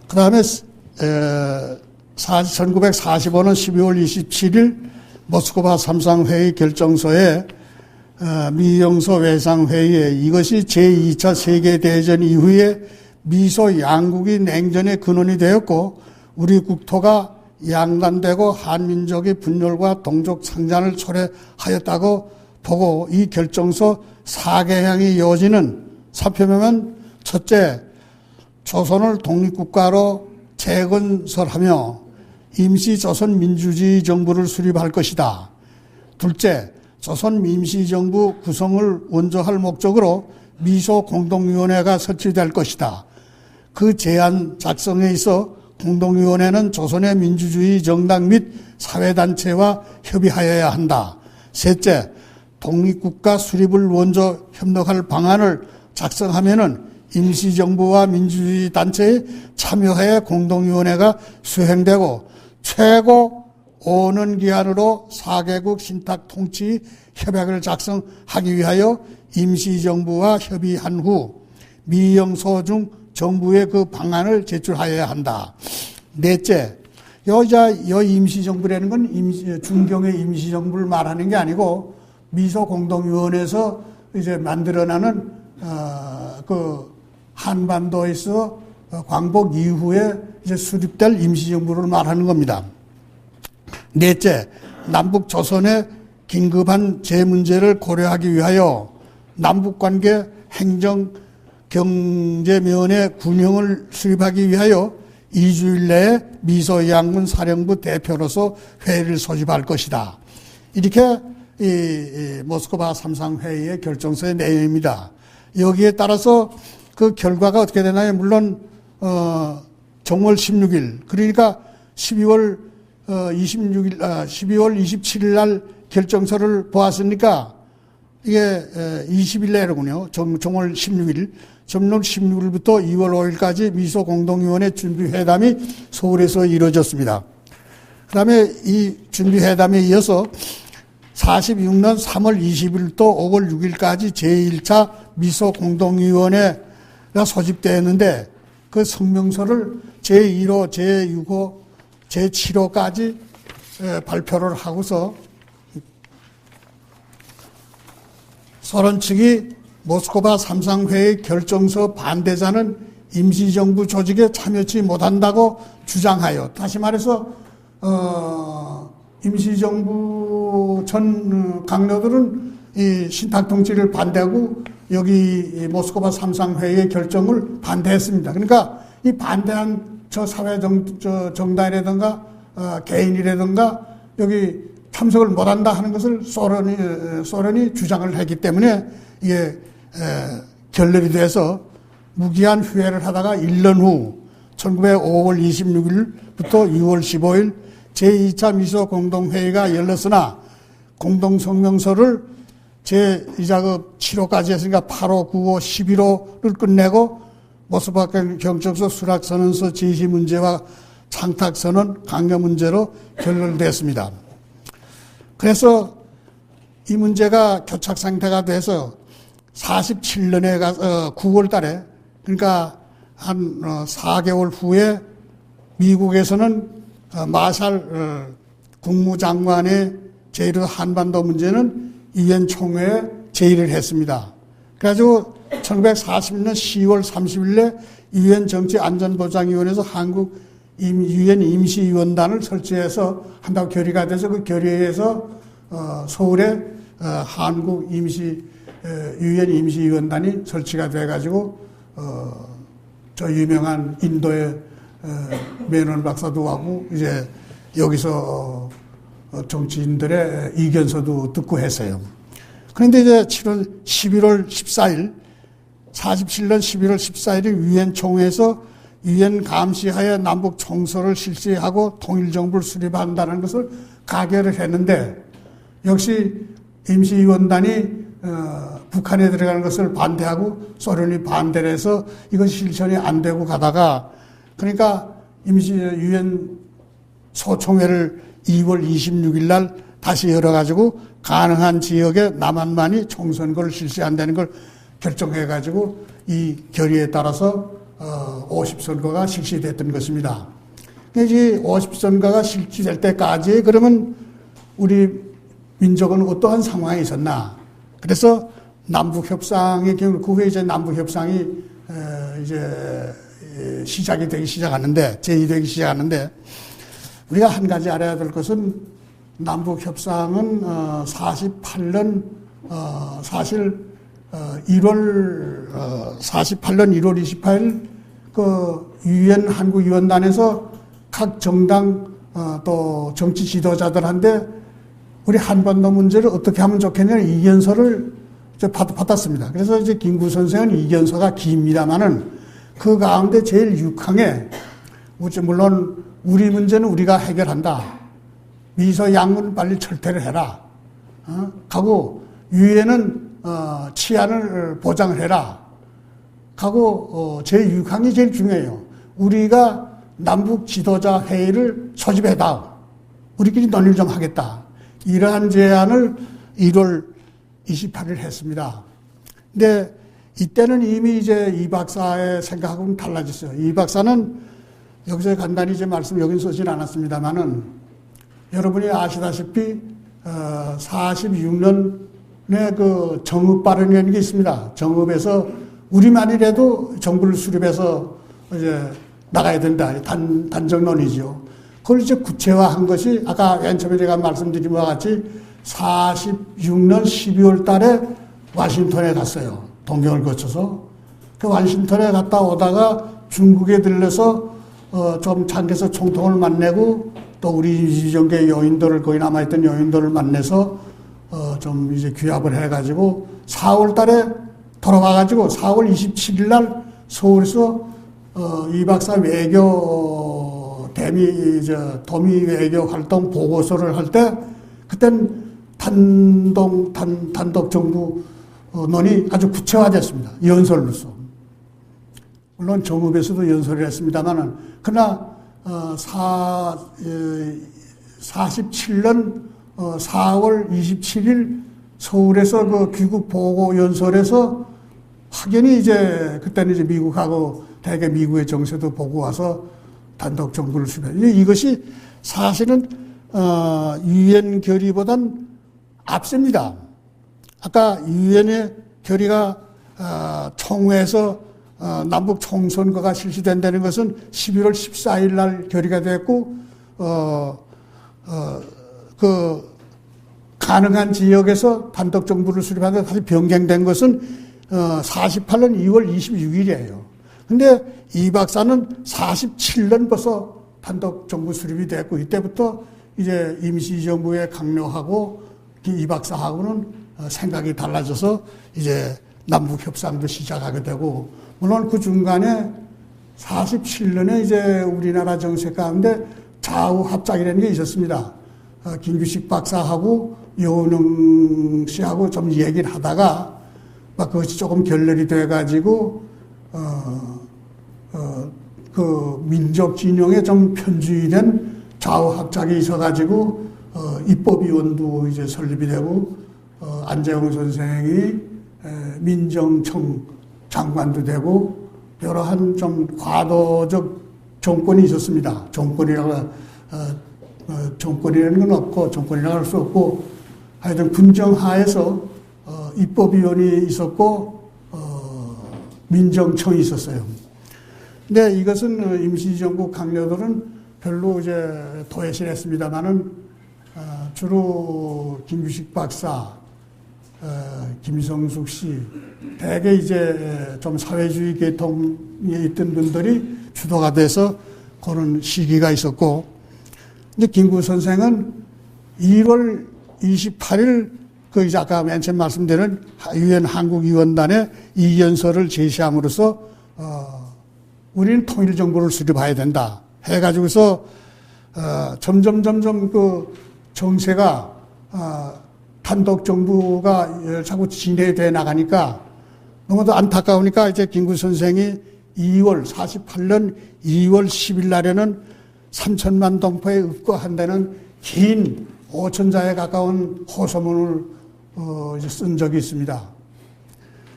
그 다음에 1945년 12월 27일 모스크바 삼상회의 결정서에 미영서 외상회의에, 이것이 제2차 세계대전 이후에 미소 양국이 냉전의 근원이 되었고, 우리 국토가 양단되고 한민족의 분열과 동족 상잔을 초래하였다고 보고, 이 결정서 4개항의 요지는 살펴보면, 첫째, 조선을 독립국가로 재건설하며 임시조선민주주의 정부를 수립할 것이다. 둘째, 조선 임시정부 구성을 원조할 목적으로 미소공동위원회가 설치될 것이다. 그 제안 작성에 있어 공동위원회는 조선의 민주주의 정당 및 사회단체와 협의하여야 한다. 셋째, 독립국가 수립을 원조 협력할 방안을 작성하면은 임시정부와 민주주의 단체의 참여하에 공동위원회가 수행되고, 최고 5년 기한으로 4개국 신탁 통치 협약을 작성하기 위하여 임시정부와 협의한 후 미영소 중 정부의 그 방안을 제출하여야 한다. 넷째, 요 임시정부라는 건 중경의 임시정부를 말하는 게 아니고, 미소공동위원회에서 이제 만들어나는 한반도에서 광복 이후에 이제 수립될 임시정부를 말하는 겁니다. 넷째, 남북 조선의 긴급한 재 문제를 고려하기 위하여 남북관계 행정 경제면의 균형을 수립하기 위하여 2주일 내에 미소양군 사령부 대표로서 회의를 소집할 것이다. 이렇게 이 모스크바 3상 회의의 결정서의 내용입니다. 여기에 따라서 그 결과가 어떻게 되나요? 물론 정월 16일 그러니까 12월 27일 날 결정서를 보았으니까 이게 20일 내로군요. 정월 16일. 정월 16일부터 2월 5일까지 미소 공동위원회 준비회담이 서울에서 이루어졌습니다. 그 다음에 이 준비회담에 이어서 46년 3월 20일부터 5월 6일까지 제1차 미소 공동위원회가 소집되었는데 그 성명서를 제1호, 제6호, 제7호까지 발표를 하고서 소련 측이 모스크바 3상회의 결정서 반대자는 임시정부 조직에 참여치 못한다고 주장하여 다시 말해서 임시정부 전 강요들은 이 신탁통치를 반대하고 여기 모스크바 3상회의 결정을 반대했습니다. 그러니까 이 반대한 저 사회 정당이라든가 개인이라든가 여기 참석을 못한다 하는 것을 소련이 주장을 했기 때문에 이게 결렬이 돼서 무기한 휴회를 하다가 1년 후 1905월 26일부터 6월 15일 제2차 미소 공동회의가 열렸으나 공동성명서를 제2작업 7호까지 했으니까 8호, 9호, 11호를 끝내고 모스크바 경정서 수락선언서 지시 문제와 창탁선언 강요 문제로 결렬됐습니다. 그래서 이 문제가 교착 상태가 돼서 47년에 가서 9월 달에 그러니까 한 4개월 후에 미국에서는 마샬 국무장관의 제의로 한반도 문제는 유엔 총회에 제의를 했습니다. 그래가지고 1940년 10월 30일에 유엔 정치안전보장위원회에서 한국 유엔 임시위원단을 설치해서 한다고 결의가 돼서 그 결의에서 서울에 한국 유엔 임시위원단이 설치가 돼가지고 저 유명한 인도의 메논 박사도 하고 이제 여기서 정치인들의 이견서도 듣고 했어요. 그런데 이제 11월 14일 47년 11월 14일에 유엔 총회에서 유엔 감시하에 남북 총서를 실시하고 통일정부를 수립한다는 것을 가결을 했는데 역시 임시위원단이 북한에 들어가는 것을 반대하고 소련이 반대를 해서 이것이 실천이 안 되고 가다가 그러니까 유엔 소총회를 2월 26일 날 다시 열어가지고 가능한 지역에 남한만이 총선거를 실시한다는 걸 결정해가지고 이 결의에 따라서 50선거가 실시됐던 것입니다. 이제 50선거가 실시될 때까지 그러면 우리 민족은 어떠한 상황이 있었나? 그래서 남북협상의 경우 그 후에 이제 남북협상이 이제 시작이 되기 시작하는데 제의되기 시작하는데 우리가 한 가지 알아야 될 것은 남북협상은 48년 사실 48년 1월 28일 그 유엔 한국위원단에서 각 정당 또 정치 지도자들한테 우리 한반도 문제를 어떻게 하면 좋겠냐는 이견서를 받았습니다. 그래서 이제 김구 선생은 이견서가 깁니다만은 그 가운데 제일 유강해 물론 우리 문제는 우리가 해결한다. 미소 양군 빨리 철퇴를 해라. 하고 유엔은 치안을 보장을 해라. 하고 제 6항이 제일 중요해요. 우리가 남북 지도자 회의를 소집해다. 우리끼리 논의를 좀 하겠다. 이러한 제안을 1월 28일 했습니다. 근데 이때는 이미 이제 이 박사의 생각하고는 달라졌어요. 이 박사는 여기서 간단히 이제 말씀 여긴 쓰진 않았습니다만은 여러분이 아시다시피 46년에 그 정읍 발언이라는 게 있습니다. 정읍에서 우리만이라도 정부를 수립해서 이제 나가야 된다. 단정론이죠. 그걸 이제 구체화한 것이 아까 맨 처음에 제가 말씀드린 바와 같이 46년 12월 달에 워싱턴에 갔어요. 동경을 거쳐서. 그 워싱턴에 갔다 오다가 중국에 들려서 좀 장에서 총통을 만나고 또 우리 이정계 요인들을 거기 남아있던 요인들을 만나서 좀 이제 규합을 해가지고 4월 달에 돌아와가지고 4월 27일 날 서울에서 이 박사 외교 도미 외교 활동 보고서를 할 때 그땐 단독 정부 논의 아주 구체화됐습니다. 연설로서. 물론 정읍에서도 연설을 했습니다만은 그러나 47년 4월 27일 서울에서 그 귀국 보고 연설에서 확연히 이제 그때는 이제 미국하고 대개 미국의 정세도 보고 와서 단독 정부를 수립했는데 이것이 사실은 유엔 결의보단 앞섭니다. 아까 유엔의 결의가 총회에서 남북 총선거가 실시된다는 것은 11월 14일 날 결의가 됐고 그 가능한 지역에서 단독 정부를 수립하는데 다시 변경된 것은 48년 2월 26일이에요. 근데 이 박사는 47년 벌써 단독 정부 수립이 됐고 이때부터 이제 임시정부에 강요하고 이 박사하고는 생각이 달라져서 이제 남북 협상도 시작하게 되고 물론 그 중간에 47년에 이제 우리나라 정세 가운데 좌우 합작이라는 게 있었습니다. 김규식 박사하고 여운흥 씨하고 좀 얘기를 하다가 막 그것이 조금 결렬이 돼가지고 그 민족 진영에 좀 편주의된 좌우 합작이 있어가지고 입법위원도 이제 설립이 되고 안재홍 선생이 민정청 장관도 되고 여러한 좀 과도적 정권이 있었습니다. 정권이라는 건 없고 정권이라고 할 수 없고 하여튼 군정하에서 입법위원이 있었고 민정청이 있었어요. 근데 이것은 임시정부 강요들은 별로 이제 도외시했습니다만은 주로 김규식 박사, 김성숙 씨, 대개 이제 좀 사회주의 계통에 있던 분들이 주도가 돼서 그런 시기가 있었고, 이제 김구 선생은 2월 28일 그 이제 아까 맨 처음 말씀드린 유엔 한국위원단의 이연설을 제시함으로써 우리는 통일정부를 수립해야 된다 해가지고서 점점 그 정세가 단독 정부가 자꾸 진행돼 나가니까 너무도 안타까우니까 이제 김구 선생이 48년 2월 10일 날에는 3천만 동포에 읍거한다는 긴 5천자에 가까운 호소문을 이제 쓴 적이 있습니다.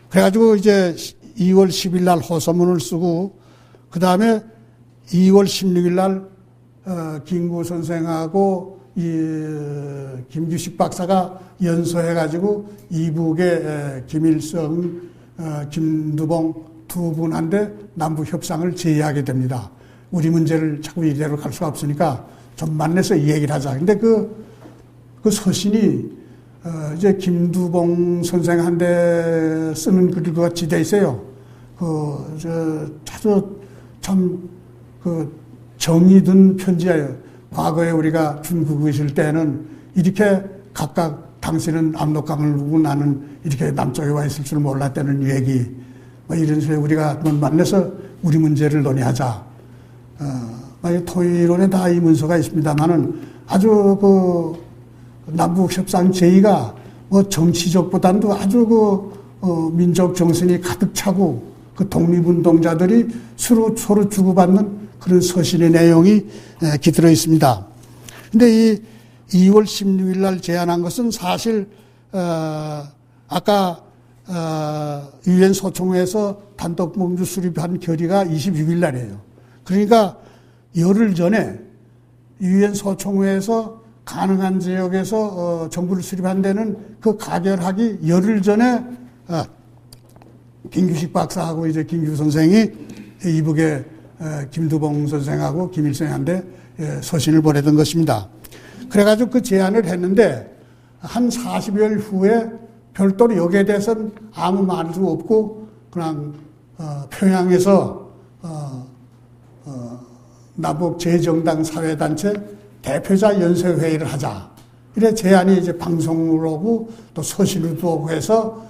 그래가지고 이제 2월 10일 날 호소문을 쓰고 그 다음에 2월 16일 날 김구 선생하고 김규식 박사가 연서해가지고 이북의 김일성, 김두봉 두 분한테 남북 협상을 제의하게 됩니다. 우리 문제를 자꾸 이대로 갈 수가 없으니까 좀 만나서 이 얘기를 하자. 근데 그 서신이 이제 김두봉 선생한테 쓰는 글과 같이 돼 있어요. 아주 참 정이 든 편지예요. 과거에 우리가 중국에 있을 때는 이렇게 각각 당신은 압록강을 누고 나는 이렇게 남쪽에 와 있을 줄 몰랐다는 얘기, 뭐 이런 식으로 우리가 만나서 우리 문제를 논의하자. 토의론에 다 이 문서가 있습니다만은 아주 남북 협상 제의가 뭐 정치적보다도 아주 민족 정신이 가득 차고 그 독립운동자들이 서로 주고받는 그런 서신의 내용이 깃들어 있습니다. 근데 이 2월 16일 날 제안한 것은 사실 아까 유엔 소총회에서 단독 정부 수립한 결의가 26일 날이에요. 그러니까 열흘 전에 유엔 소총회에서 가능한 지역에서 정부를 수립한 데는 그 가결하기 열흘 전에 김규식 박사하고 이제 김규 선생이 이북에 김두봉 선생하고 김일성한테 서신을 보내던 것입니다. 그래가지고 그 제안을 했는데 한 40여일 후에 별도로 여기에 대해서는 아무 말도 없고 그냥 평양에서 남북 재정당 사회단체 대표자 연설회의를 하자. 이래 제안이 이제 방송으로 오고 또 서신으로도 오고 해서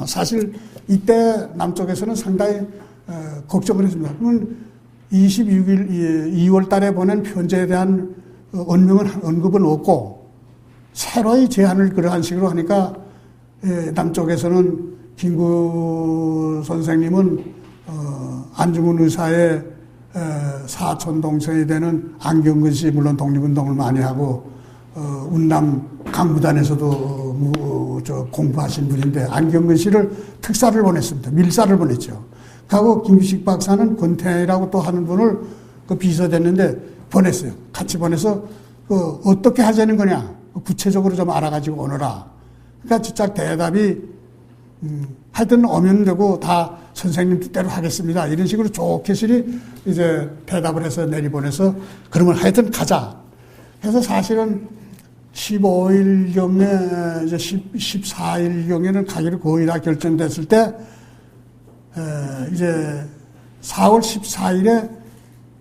사실 이때 남쪽에서는 상당히 걱정을 했습니다. 그러면 26일 2월 달에 보낸 편지에 대한 언급은 없고 새로이 제안을 그러한 식으로 하니까 남쪽에서는 김구 선생님은 안중근 의사의 사촌 동생이 되는 안경근 씨 물론 독립운동을 많이 하고 운남 강구단에서도 공부하신 분인데 안경근 씨를 특사를 보냈습니다. 밀사를 보냈죠. 하고 김규식 박사는 권태라고 또 하는 분을 비서됐는데 보냈어요. 같이 보내서 어떻게 하자는 거냐 구체적으로 좀 알아가지고 오너라. 그러니까 진짜 대답이 하여튼 오면 되고 다 선생님 뜻대로 하겠습니다. 이런 식으로 좋게 실이 이제 대답을 해서 내리보내서 그러면 하여튼 가자. 그래서 사실은 15일경에 이제 14일경에는 가기로 거의 다 결정됐을 때 이제 4월 14일에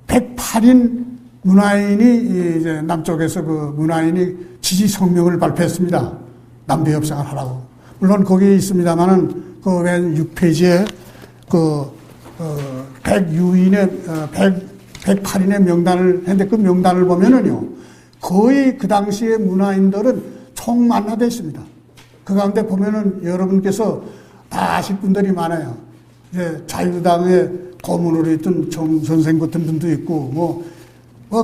108인 문화인이 이제 남쪽에서 그 문화인이 지지 성명을 발표했습니다. 남북 협상을 하라고. 물론 거기 있습니다만은 그 맨 6페이지에 그 100유인의 108인의 명단을 했는데 그 명단을 보면은요 거의 그 당시에 문화인들은 총만나되어 있습니다. 그 가운데 보면은 여러분께서 다 아실 분들이 많아요. 이제 자유당의 고문으로 있던 정 선생 같은 분도 있고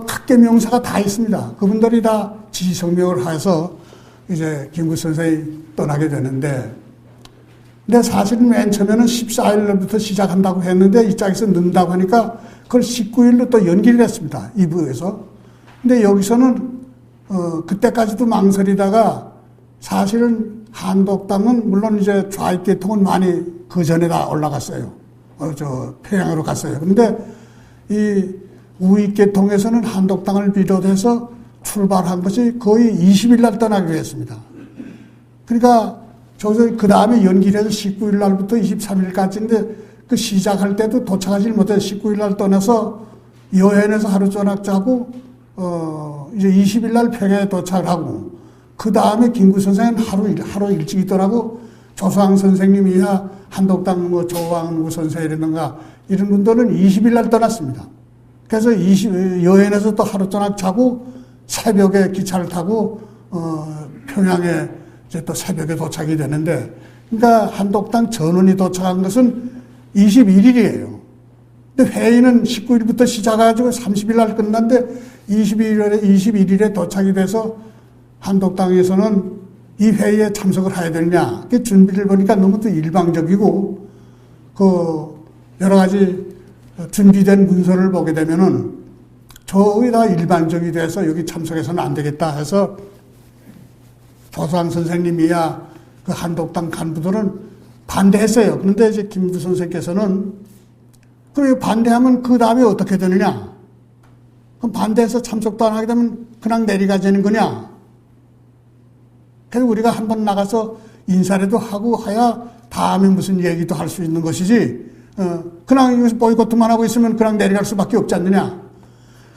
각계 명사가 다 있습니다. 그분들이 다 지지 성명을 해서 이제 김구 선생이 떠나게 되는데 근데 사실은 맨 처음에는 14일부터 시작한다고 했는데 이쪽에서 늦는다고 하니까 그걸 19일로 또 연기를 했습니다. 2부에서. 근데 여기서는 그때까지도 망설이다가 사실은 한독당은 물론 이제 좌익 계통은 많이 그 전에 다 올라갔어요. 평양으로 갔어요. 그런데 이 우익 계통에서는 한독당을 비롯해서 출발한 것이 거의 20일 날 떠나기로 했습니다. 그러니까 저기서 그 다음에 연기를 해서 19일 날부터 23일까지인데 그 시작할 때도 도착하지 못해서 19일 날 떠나서 여행에서 하루 저녁 자고 이제 20일 날 평양에 도착을 하고 그 다음에 김구 선생은 하루 일찍 있더라고. 조수왕 선생님 이하 한독당 조왕우 선생이라든가 이런 분들은 20일 날 떠났습니다. 그래서 여행에서 또 하루 저녁 자고 새벽에 기차를 타고 평양에 이제 또 새벽에 도착이 되는데 그러니까 한독당 전원이 도착한 것은 21일이에요. 근데 회의는 19일부터 시작해가지고 30일 날 끝났는데 21일에 도착이 돼서 한독당에서는 이 회의에 참석을 해야 되느냐. 그 준비를 보니까 너무 또 일방적이고 여러 가지 준비된 문서를 보게 되면은 저기 다 일반적이 돼서 여기 참석해서는 안 되겠다 해서 조수왕 선생님이야 그 한독당 간부들은 반대했어요. 그런데 이제 김구 선생께서는 그래 반대하면 그 다음에 어떻게 되느냐? 그럼 반대해서 참석도 안 하게 되면 그냥 내리가자는 거냐? 그래서 우리가 한번 나가서 인사라도 하고 해야 다음에 무슨 얘기도 할 수 있는 것이지 그냥 여기서 보이콧만 하고 있으면 그냥 내려갈 수밖에 없지 않느냐?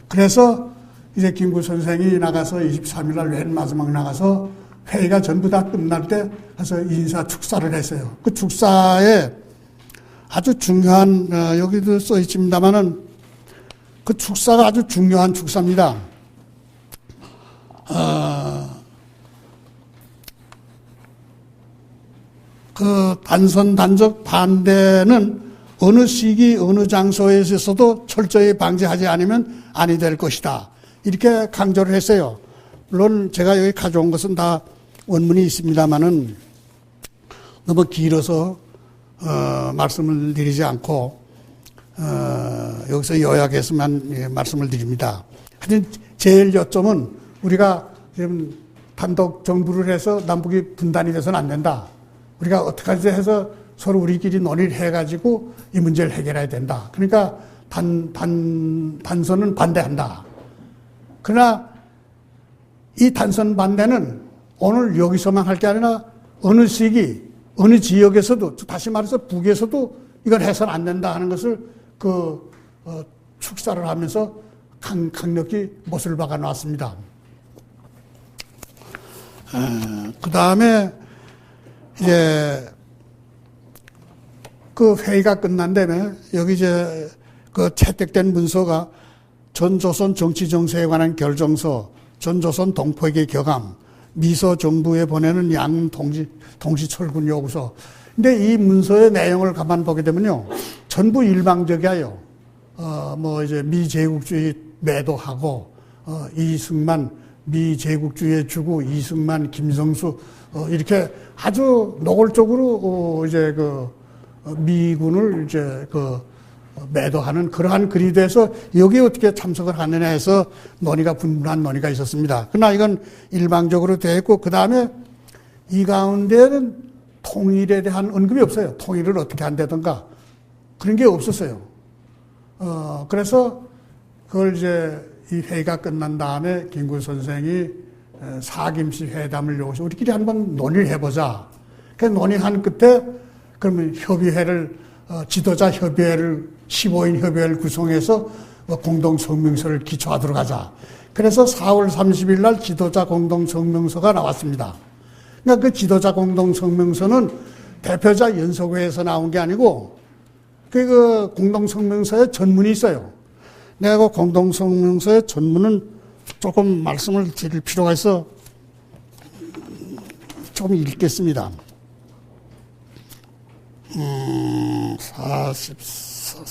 그래서 이제 김구 선생이 나가서 23일 날 맨 마지막 나가서 회의가 전부 다 끝날 때 가서 인사 축사를 했어요. 그 축사에 아주 중요한 여기도 써 있습니다만은 그 축사가 아주 중요한 축사입니다. 그 단적 반대는 어느 시기 어느 장소에서도 철저히 방지하지 않으면 아니 될 것이다. 이렇게 강조를 했어요. 물론 제가 여기 가져온 것은 다 원문이 있습니다만은 너무 길어서 말씀을 드리지 않고 여기서 요약해서만 말씀을 드립니다. 하여튼 제일 요점은 우리가 지금 단독 정부를 해서 남북이 분단이 돼서는 안 된다. 우리가 어떻게 하지 해서 서로 우리끼리 논의를 해가지고 이 문제를 해결해야 된다. 그러니까 단선은 반대한다. 그러나 이 단선 반대는 오늘 여기서만 할 게 아니라 어느 시기, 어느 지역에서도, 다시 말해서 북에서도 이걸 해서는 안 된다 하는 것을 축사를 하면서 강력히 못을 박아 놨습니다. 그 다음에 이제 그 회의가 끝난 다음에 여기 이제 그 채택된 문서가 전조선 정치정세에 관한 결정서, 전조선 동포에게 격함, 미소 정부에 보내는 양 동시 철군 요구서. 근데 이 문서의 내용을 가만 보게 되면요, 전부 일방적이에요. 뭐 이제 미제국주의 매도하고, 이승만 미제국주의의 주구, 이승만, 김성수, 이렇게 아주 노골적으로 이제 미군을 이제 매도하는 그러한 글이 돼서 여기에 어떻게 참석을 하느냐 해서 분분한 논의가 있었습니다. 그러나 이건 일방적으로 되어 있고, 그 다음에 이 가운데는 통일에 대한 언급이 없어요. 통일을 어떻게 한다든가 그런 게 없었어요. 그래서 그걸 이제 이 회의가 끝난 다음에 김구 선생이 사김씨 회담을 요구해서 우리끼리 한번 논의를 해보자. 그래서 논의한 끝에 그러면 지도자 협의회를 15인 협의회를 구성해서 공동성명서를 기초하도록 하자. 그래서 4월 30일 날 지도자 공동성명서가 나왔습니다. 그러니까 그 지도자 공동성명서는 대표자 연석회에서 나온 게 아니고 그 공동성명서에 전문이 있어요. 내가 그 공동성명서의 전문은 조금 말씀을 드릴 필요가 있어 조금 읽겠습니다.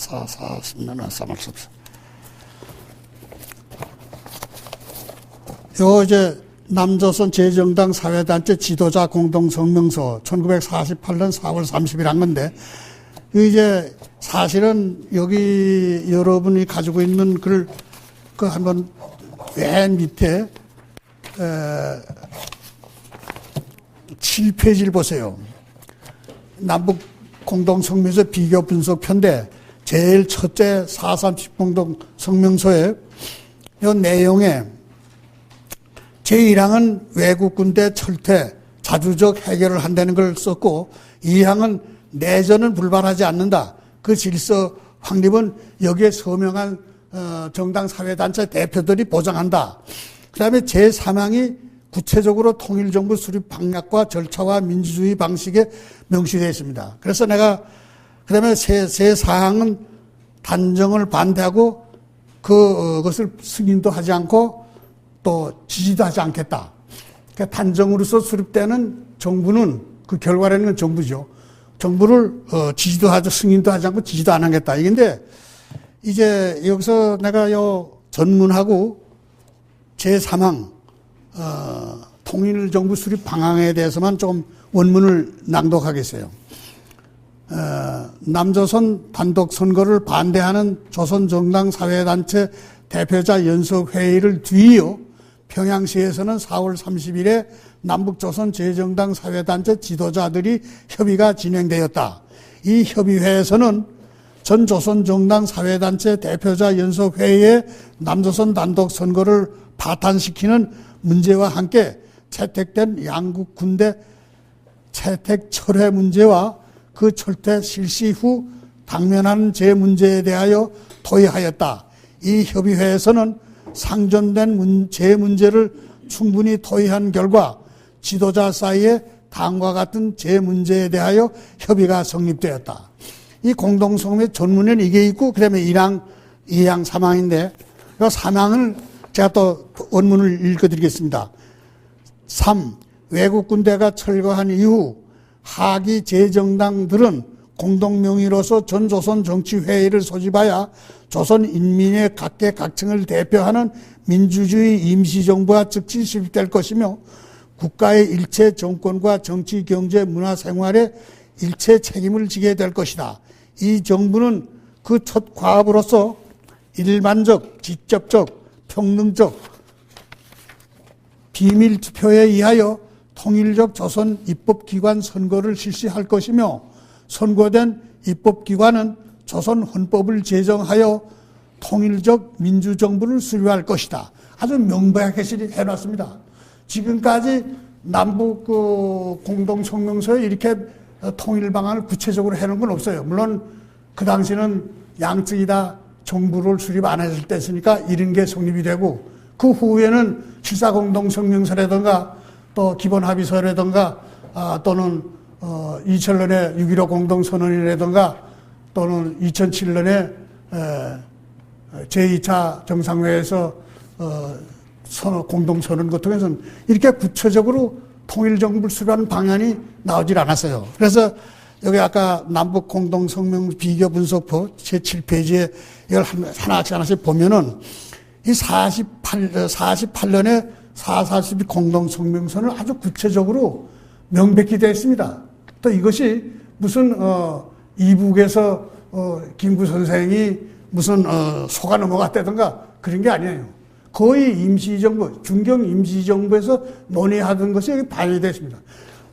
40년, 30. 요 이제 남조선 제정당 사회단체 지도자 공동성명서 1948년 4월 30일 한 건데, 이제 사실은 여기 여러분이 가지고 있는 글, 한번 맨 밑에 7페이지를 보세요. 남북 공동성명서 비교 분석편인데 제일 첫째 4.30 공동성명서의 이 내용에 제1항은 외국 군대 철퇴, 자주적 해결을 한다는 걸 썼고, 2항은 내전은 불발하지 않는다. 그 질서 확립은 여기에 서명한 정당 사회단체 대표들이 보장한다. 그 다음에 제3항이 구체적으로 통일정부 수립 방향과 절차와 민주주의 방식에 명시되어 있습니다. 그래서 내가 그 다음에 제4항은 단정을 반대하고 그것을 승인도 하지 않고 또 지지도 하지 않겠다. 그러니까 단정으로서 수립되는 정부는 그 결과라는 건 정부죠. 정부를 지지도 하지 승인도 하지 않고 지지도 안 하겠다. 이건데 이제 여기서 내가 전문하고 제3항 통일정부 수립 방향에 대해서만 좀 원문을 낭독하겠어요. 남조선 단독 선거를 반대하는 조선정당 사회단체 대표자 연석회의를 뒤이어 평양시에서는 4월 30일에 남북조선 제정당 사회단체 지도자들이 협의가 진행되었다. 이 협의회에서는 전 조선정당 사회단체 대표자 연석회의에 남조선 단독 선거를 파탄시키는 문제와 함께 채택된 양국 군대 채택 철회 문제와 그 철퇴 실시 후 당면하는 제 문제에 대하여 토의하였다. 이 협의회에서는 상존된 제 문제를 충분히 토의한 결과 지도자 사이에 다음과 같은 제 문제에 대하여 협의가 성립되었다. 이 공동성명의 전문에는 이게 있고, 그 다음에 1항, 2항, 3항인데, 이 3항을 제가 또 원문을 읽어드리겠습니다. 3. 외국 군대가 철거한 이후 하기 제정당들은 공동명의로서 전조선 정치회의를 소집하여 조선 인민의 각계각층을 대표하는 민주주의 임시정부가 즉시 수립될 것이며 국가의 일체 정권과 정치, 경제, 문화 생활에 일체 책임을 지게 될 것이다. 이 정부는 그 첫 과업으로서 일반적, 직접적, 평등적 비밀 투표에 의하여 통일적 조선 입법기관 선거를 실시할 것이며 선거된 입법기관은 조선 헌법을 제정하여 통일적 민주정부를 수립할 것이다. 아주 명백하게 해놨습니다. 지금까지 남북 그 공동성명서에 이렇게 통일 방안을 구체적으로 해놓은 건 없어요. 물론 그 당시는 양측이 다 정부를 수립 안 했을 때였으니까 이런 게 성립이 되고, 그 후에는 7.4 공동성명서라든가 또 기본합의서라든가 또는 2000년에 6.15 공동선언이라든가 또는 2007년에 제2차 정상회에서 공동선언 같은 것은 이렇게 구체적으로 통일정부를 수립하는 방안이 나오질 않았어요. 그래서 여기 아까 남북 공동성명 비교 분석표 제7페이지에 이걸 하나씩 보면은 이 48년에 4.42 공동성명서는 아주 구체적으로 명백히 되어 있습니다. 또 이것이 무슨 이북에서 김구 선생이 무슨 속아 넘어갔다든가 그런 게 아니에요. 거의 임시정부, 중경 임시정부에서 논의하던 것이 여기 반영되어 있습니다.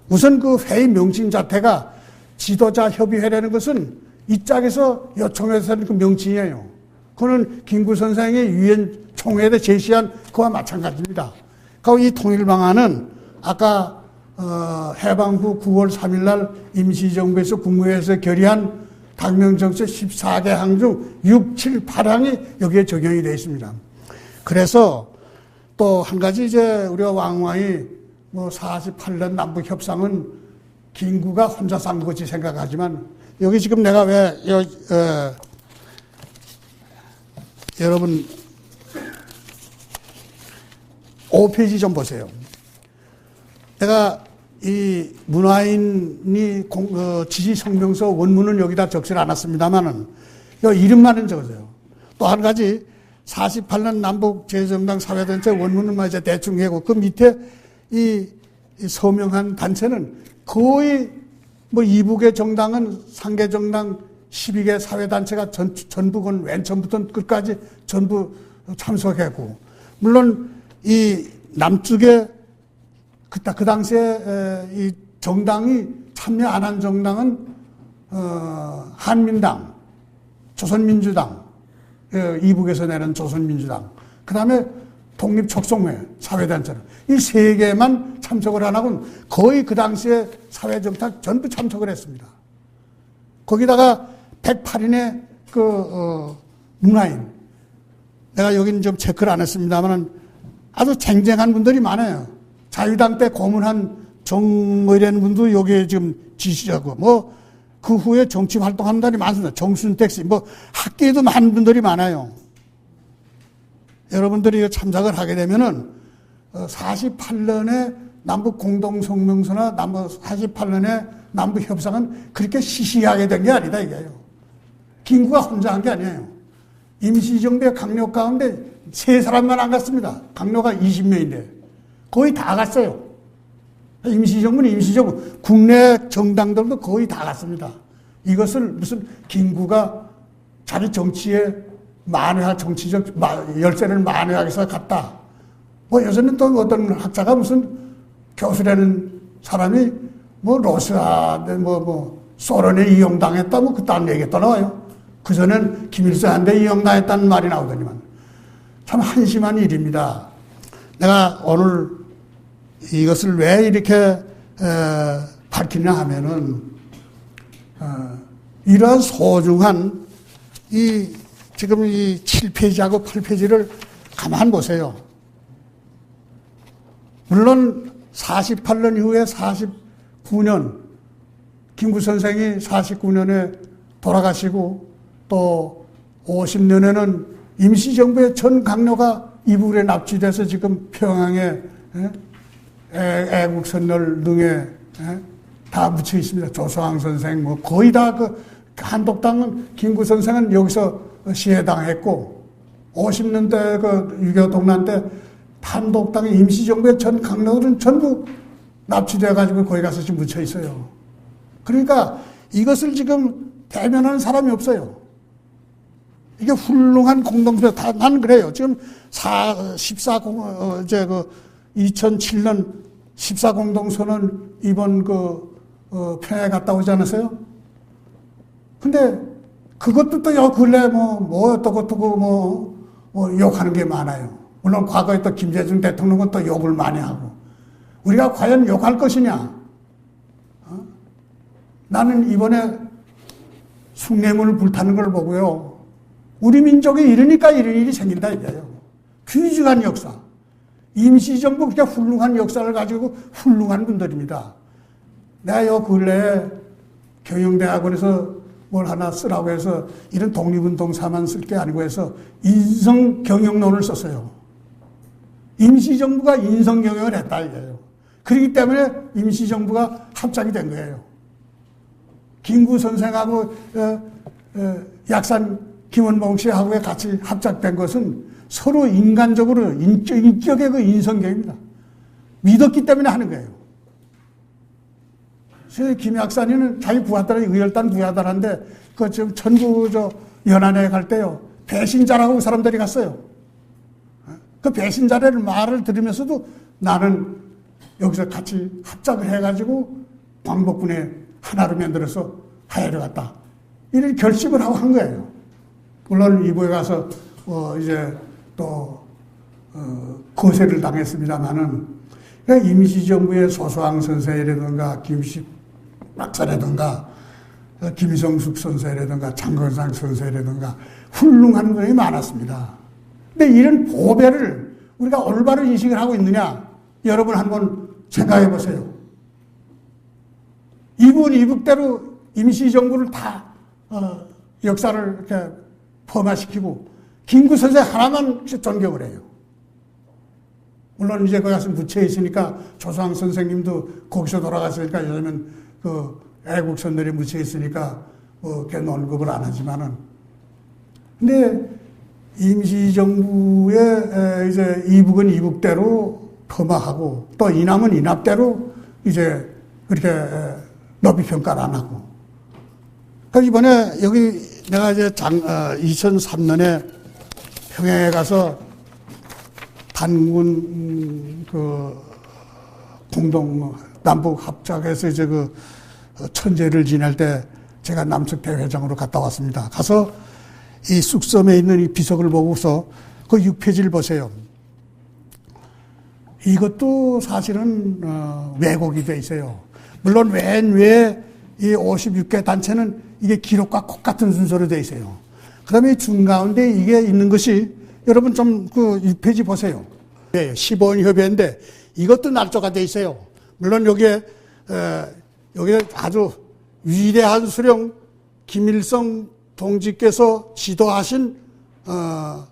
우선 그 회의 명칭 자체가 지도자 협의회라는 것은 이 짝에서 요청해서 하는 그 명칭이에요. 그거는 김구 선생의 유엔 총회에 제시한 그와 마찬가지입니다. 그리고 이 통일 방안은 아까 해방 후 9월 3일 날 임시정부에서 국무회에서 결의한 당명정책 14개 항 중 6, 7, 8항이 여기에 적용이 되어 있습니다. 그래서 또 한 가지 이제 우리가 왕왕이 뭐 48년 남북 협상은 김구가 혼자서 한 것이 생각하지만, 여기 지금 내가 왜 여러분 5페이지 좀 보세요. 내가 이 문화인이 지지성명서 원문은 여기다 적지 않았습니다만은 이름만은 적어줘요. 또 한 가지 48년 남북 제정당 사회단체 원문은 이제 대충 해고, 그 밑에 이 서명한 단체는 거의 뭐 이북의 정당은 상계 정당 12개 사회단체가 전부 맨 처음부터 끝까지 전부 참석했고, 물론 이 남쪽에 그 당시에 이 정당이 참여 안 한 정당은 한민당, 조선민주당, 이북에서 내는 조선민주당, 그 다음에 독립촉성회 사회단체는 이 세 개만 참석을 안 하고는 거의 그 당시에 사회정당 전부 참석을 했습니다. 거기다가 108인의 문화인, 내가 여기는 좀 체크를 안 했습니다만 아주 쟁쟁한 분들이 많아요. 자유당 때 고문한 정의라는 분도 여기에 지금 지시자고, 뭐 그 후에 정치 활동하는 분들이 많습니다. 정순택 씨, 뭐 학계에도 많은 분들이 많아요. 여러분들이 참석을 하게 되면은 48년에 남북 공동성명서나 48년에 남북 협상은 그렇게 시시하게 된 게 아니다 이게요. 김구가 혼자 한 게 아니에요. 임시정부의 강력 가운데 3사람만 안 갔습니다. 강력가 20명인데 거의 다 갔어요. 임시정부는 임시정부, 국내 정당들도 거의 다 갔습니다. 이것을 무슨 김구가 자기 정치에 정치적 열쇠를 만회하기 위해서 갔다. 뭐 요새는 또 어떤 학자가 무슨 교수라는 사람이 뭐 러시아, 소련에 이용당했다, 뭐 그딴 얘기가 또 나와요. 그전엔 김일성한테 이용당했다는 말이 나오더니만. 참 한심한 일입니다. 내가 오늘 이것을 왜 이렇게 밝히냐 하면은 이러한 소중한 지금 이 7페이지하고 8페이지를 가만 보세요. 물론 48년 이후에 49년 김구 선생이 49년에 돌아가시고 또 50년에는 임시정부의 전 강요가 이북에 납치돼서 지금 평양에 애국선열 등에 다 묻혀 있습니다. 조성황 선생, 뭐 거의 다 한독당은 김구 선생은 여기서 시해당했고, 50년대 6.25 동란 때 한독당의 임시정부의 전 강력들은 전부 납치돼가지고 거기 가서 지금 묻혀 있어요. 그러니까 이것을 지금 대면하는 사람이 없어요. 이게 훌륭한 공동체, 난 그래요. 지금 2007년 14공동선언 이번 평양에 갔다 오지 않았어요? 근데 그것도 또 요 근래 어떻고 욕하는 게 많아요. 물론 과거에 또 김대중 대통령은 또 욕을 많이 하고, 우리가 과연 욕할 것이냐? 나는 이번에 숭례문을 불타는 걸 보고요. 우리 민족이 이러니까 이런 일이 생긴다 이거예요. 귀중한 역사. 임시정부 그렇게 훌륭한 역사를 가지고 훌륭한 분들입니다. 내가 요 근래에 경영대학원에서 뭘 하나 쓰라고 해서 이런 독립운동사만 쓸 게 아니고 해서 인성경영론을 썼어요. 임시정부가 인성경영을 했다 이거예요. 그렇기 때문에 임시정부가 합작이 된 거예요. 김구 선생하고 약산 김원봉 씨하고 같이 합작된 것은 서로 인간적으로 인격의 그 인성경입니다. 믿었기 때문에 하는 거예요. 그래서 김약산이는 자기 부하들이 의열단 부하들한테 그 지금 천구 연안에 갈 때요 배신자라고 그 사람들이 갔어요. 그 배신자라는 말을 들으면서도 나는 여기서 같이 합작을 해가지고 광복군에 하나로 만들어서 하야를 갔다. 이런 결심을 하고 한 거예요. 물론 이부에 가서 이제 또 거세를 당했습니다만은 그러니까 임시정부의 소소항 선생이라든가 김식 박사라든가 김성숙 선생이라든가 장건상 선생이라든가 훌륭한 분이 많았습니다. 근데 이런 보배를 우리가 올바른 인식을 하고 있느냐? 여러분 한번 생각해 보세요. 이북대로 임시정부를 다 역사를 이렇게 폄하시키고 김구 선생 하나만 존경을 해요. 물론 이제 거기 가서 묻혀 있으니까 조상 선생님도 거기서 돌아갔으니까 요즘은 그 애국선들이 묻혀 있으니까 걔 언급을 안 하지만은 근데 임시정부의 이제 이북은 이북대로 폄하하고 또 이남은 이남대로 이제 그렇게 높이 평가를 안 하고. 그러니까 이번에 여기 내가 이제 2003년에 평양에 가서 단군 그 공동 남북 합작해서 이제 그 천재를 지낼 때 제가 남측 대회장으로 갔다 왔습니다. 가서 이 쑥섬에 있는 이 비석을 보고서 그 6페이지를 보세요. 이것도 사실은 왜곡이 돼 있어요. 물론 맨 위에 이 56개 단체는 이게 기록과 똑같은 순서로 돼 있어요. 그 다음에 중가운데 이게 있는 것이 여러분 좀 그 6페이지 보세요. 네, 15인 협의회인데 이것도 날짜가 돼 있어요. 물론 여기에 아주 위대한 수령 김일성 동지께서 지도하신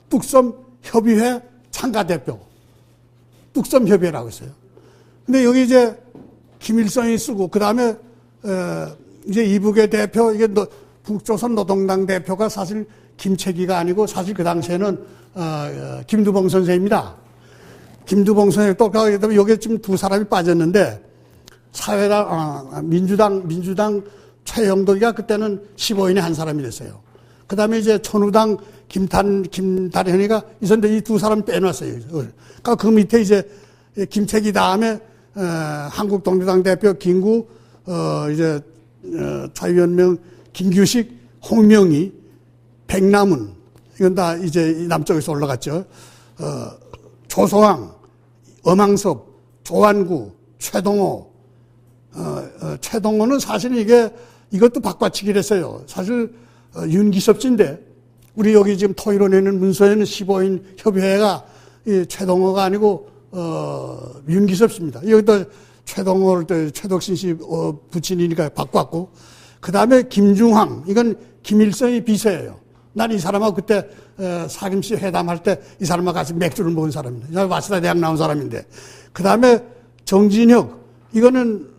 뚝섬 협의회 참가대표 뚝섬 협의회라고 있어요. 근데 여기 이제 김일성이 쓰고 그 다음에 이제 이북의 대표 이게 북조선 노동당 대표가 사실 김책이가 아니고 사실 그 당시에는 김두봉 선생입니다. 김두봉 선생 또 그다음에 여기 지금 두 사람이 빠졌는데 사회당 민주당 최영도가 그때는 15인의 한 사람이 됐어요. 그 다음에 이제 천우당 김다현이가 있었는데 이 두 사람 빼놨어요. 그러니까 그 밑에 이제 김책이 다음에 한국독립당 대표 김구 이제 자유연명 김규식 홍명희 백남은 이건 다 이제 남쪽에서 올라갔죠. 조소왕 엄항섭 조한구 최동호 최동호는 사실은 이것도 바꿔치기를 했어요. 사실 윤기섭진데 우리 여기 지금 토의로 내는 문서에는 15인 협의회가 최동호가 아니고 윤기섭 씨입니다. 여기다 최동호를 또 최덕신 씨 부친이니까 바꿨고 그 다음에 김중황 이건 김일성의 비서예요. 난 이 사람하고 그때 사김씨 회담할 때 이 사람하고 같이 맥주를 먹은 사람입니다. 와시다 대학 나온 사람인데 그 다음에 정진혁 이거는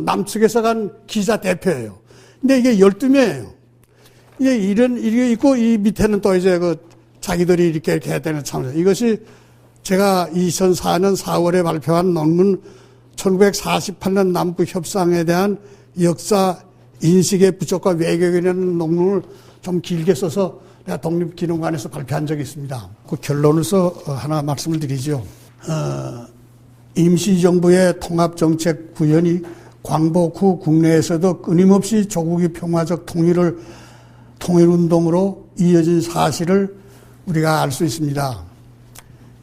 남측에서 간 기자 대표예요. 근데 이게 12명이에요. 이게 있고 이 밑에는 또 이제 자기들이 이렇게 해야 되는 참여. 이것이 제가 2004년 4월에 발표한 논문 1948년 남북 협상에 대한 역사 인식의 부족과 외교이라는 논문을 좀 길게 써서 내가 독립기념관에서 발표한 적이 있습니다. 그 결론을 하나 말씀을 드리죠. 임시정부의 통합정책 구현이 광복 후 국내에서도 끊임없이 조국의 평화적 통일운동으로 이어진 사실을 우리가 알 수 있습니다.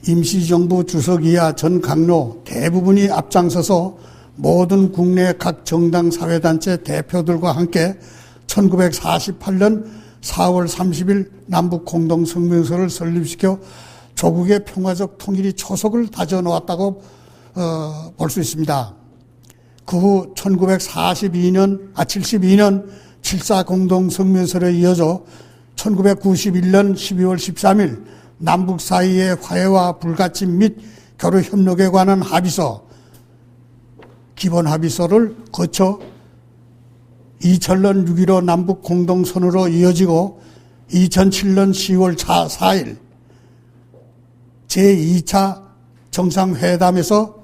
임시정부 주석이야 전 강로 대부분이 앞장서서 모든 국내 각 정당 사회단체 대표들과 함께 1948년 4월 30일 남북공동성명서를 설립시켜 조국의 평화적 통일이 초석을 다져놓았다고 볼 수 있습니다. 그 후 72년 7.4 공동성명서로 이어져 1991년 12월 13일 남북 사이의 화해와 불가침 및 교류협력에 관한 합의서, 기본합의서를 거쳐 2000년 6.15 남북 공동선언으로 이어지고 2007년 10월 4일 제2차 정상회담에서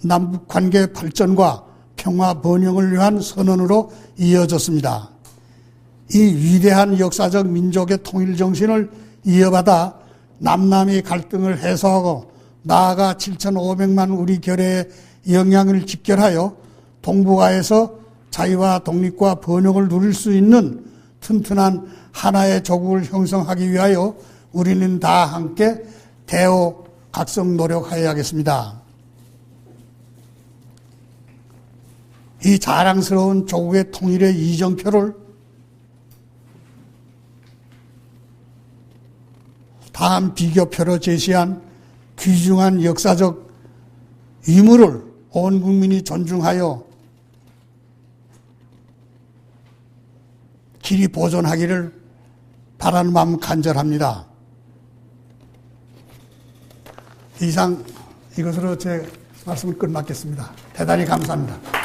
남북관계 발전과 평화 번영을 위한 선언으로 이어졌습니다. 이 위대한 역사적 민족의 통일 정신을 이어받아 남남의 갈등을 해소하고 나아가 7,500만 우리 결의의 영향을 직결하여 동북아에서 자유와 독립과 번영을 누릴 수 있는 튼튼한 하나의 조국을 형성하기 위하여 우리는 다 함께 대오각성 노력하여야겠습니다. 이 자랑스러운 조국의 통일의 이정표를 다음 비교표로 제시한 귀중한 역사적 유물을 온 국민이 존중하여 길이 보존하기를 바라는 마음 간절합니다. 이상 이것으로 제 말씀을 끝맺겠습니다. 대단히 감사합니다.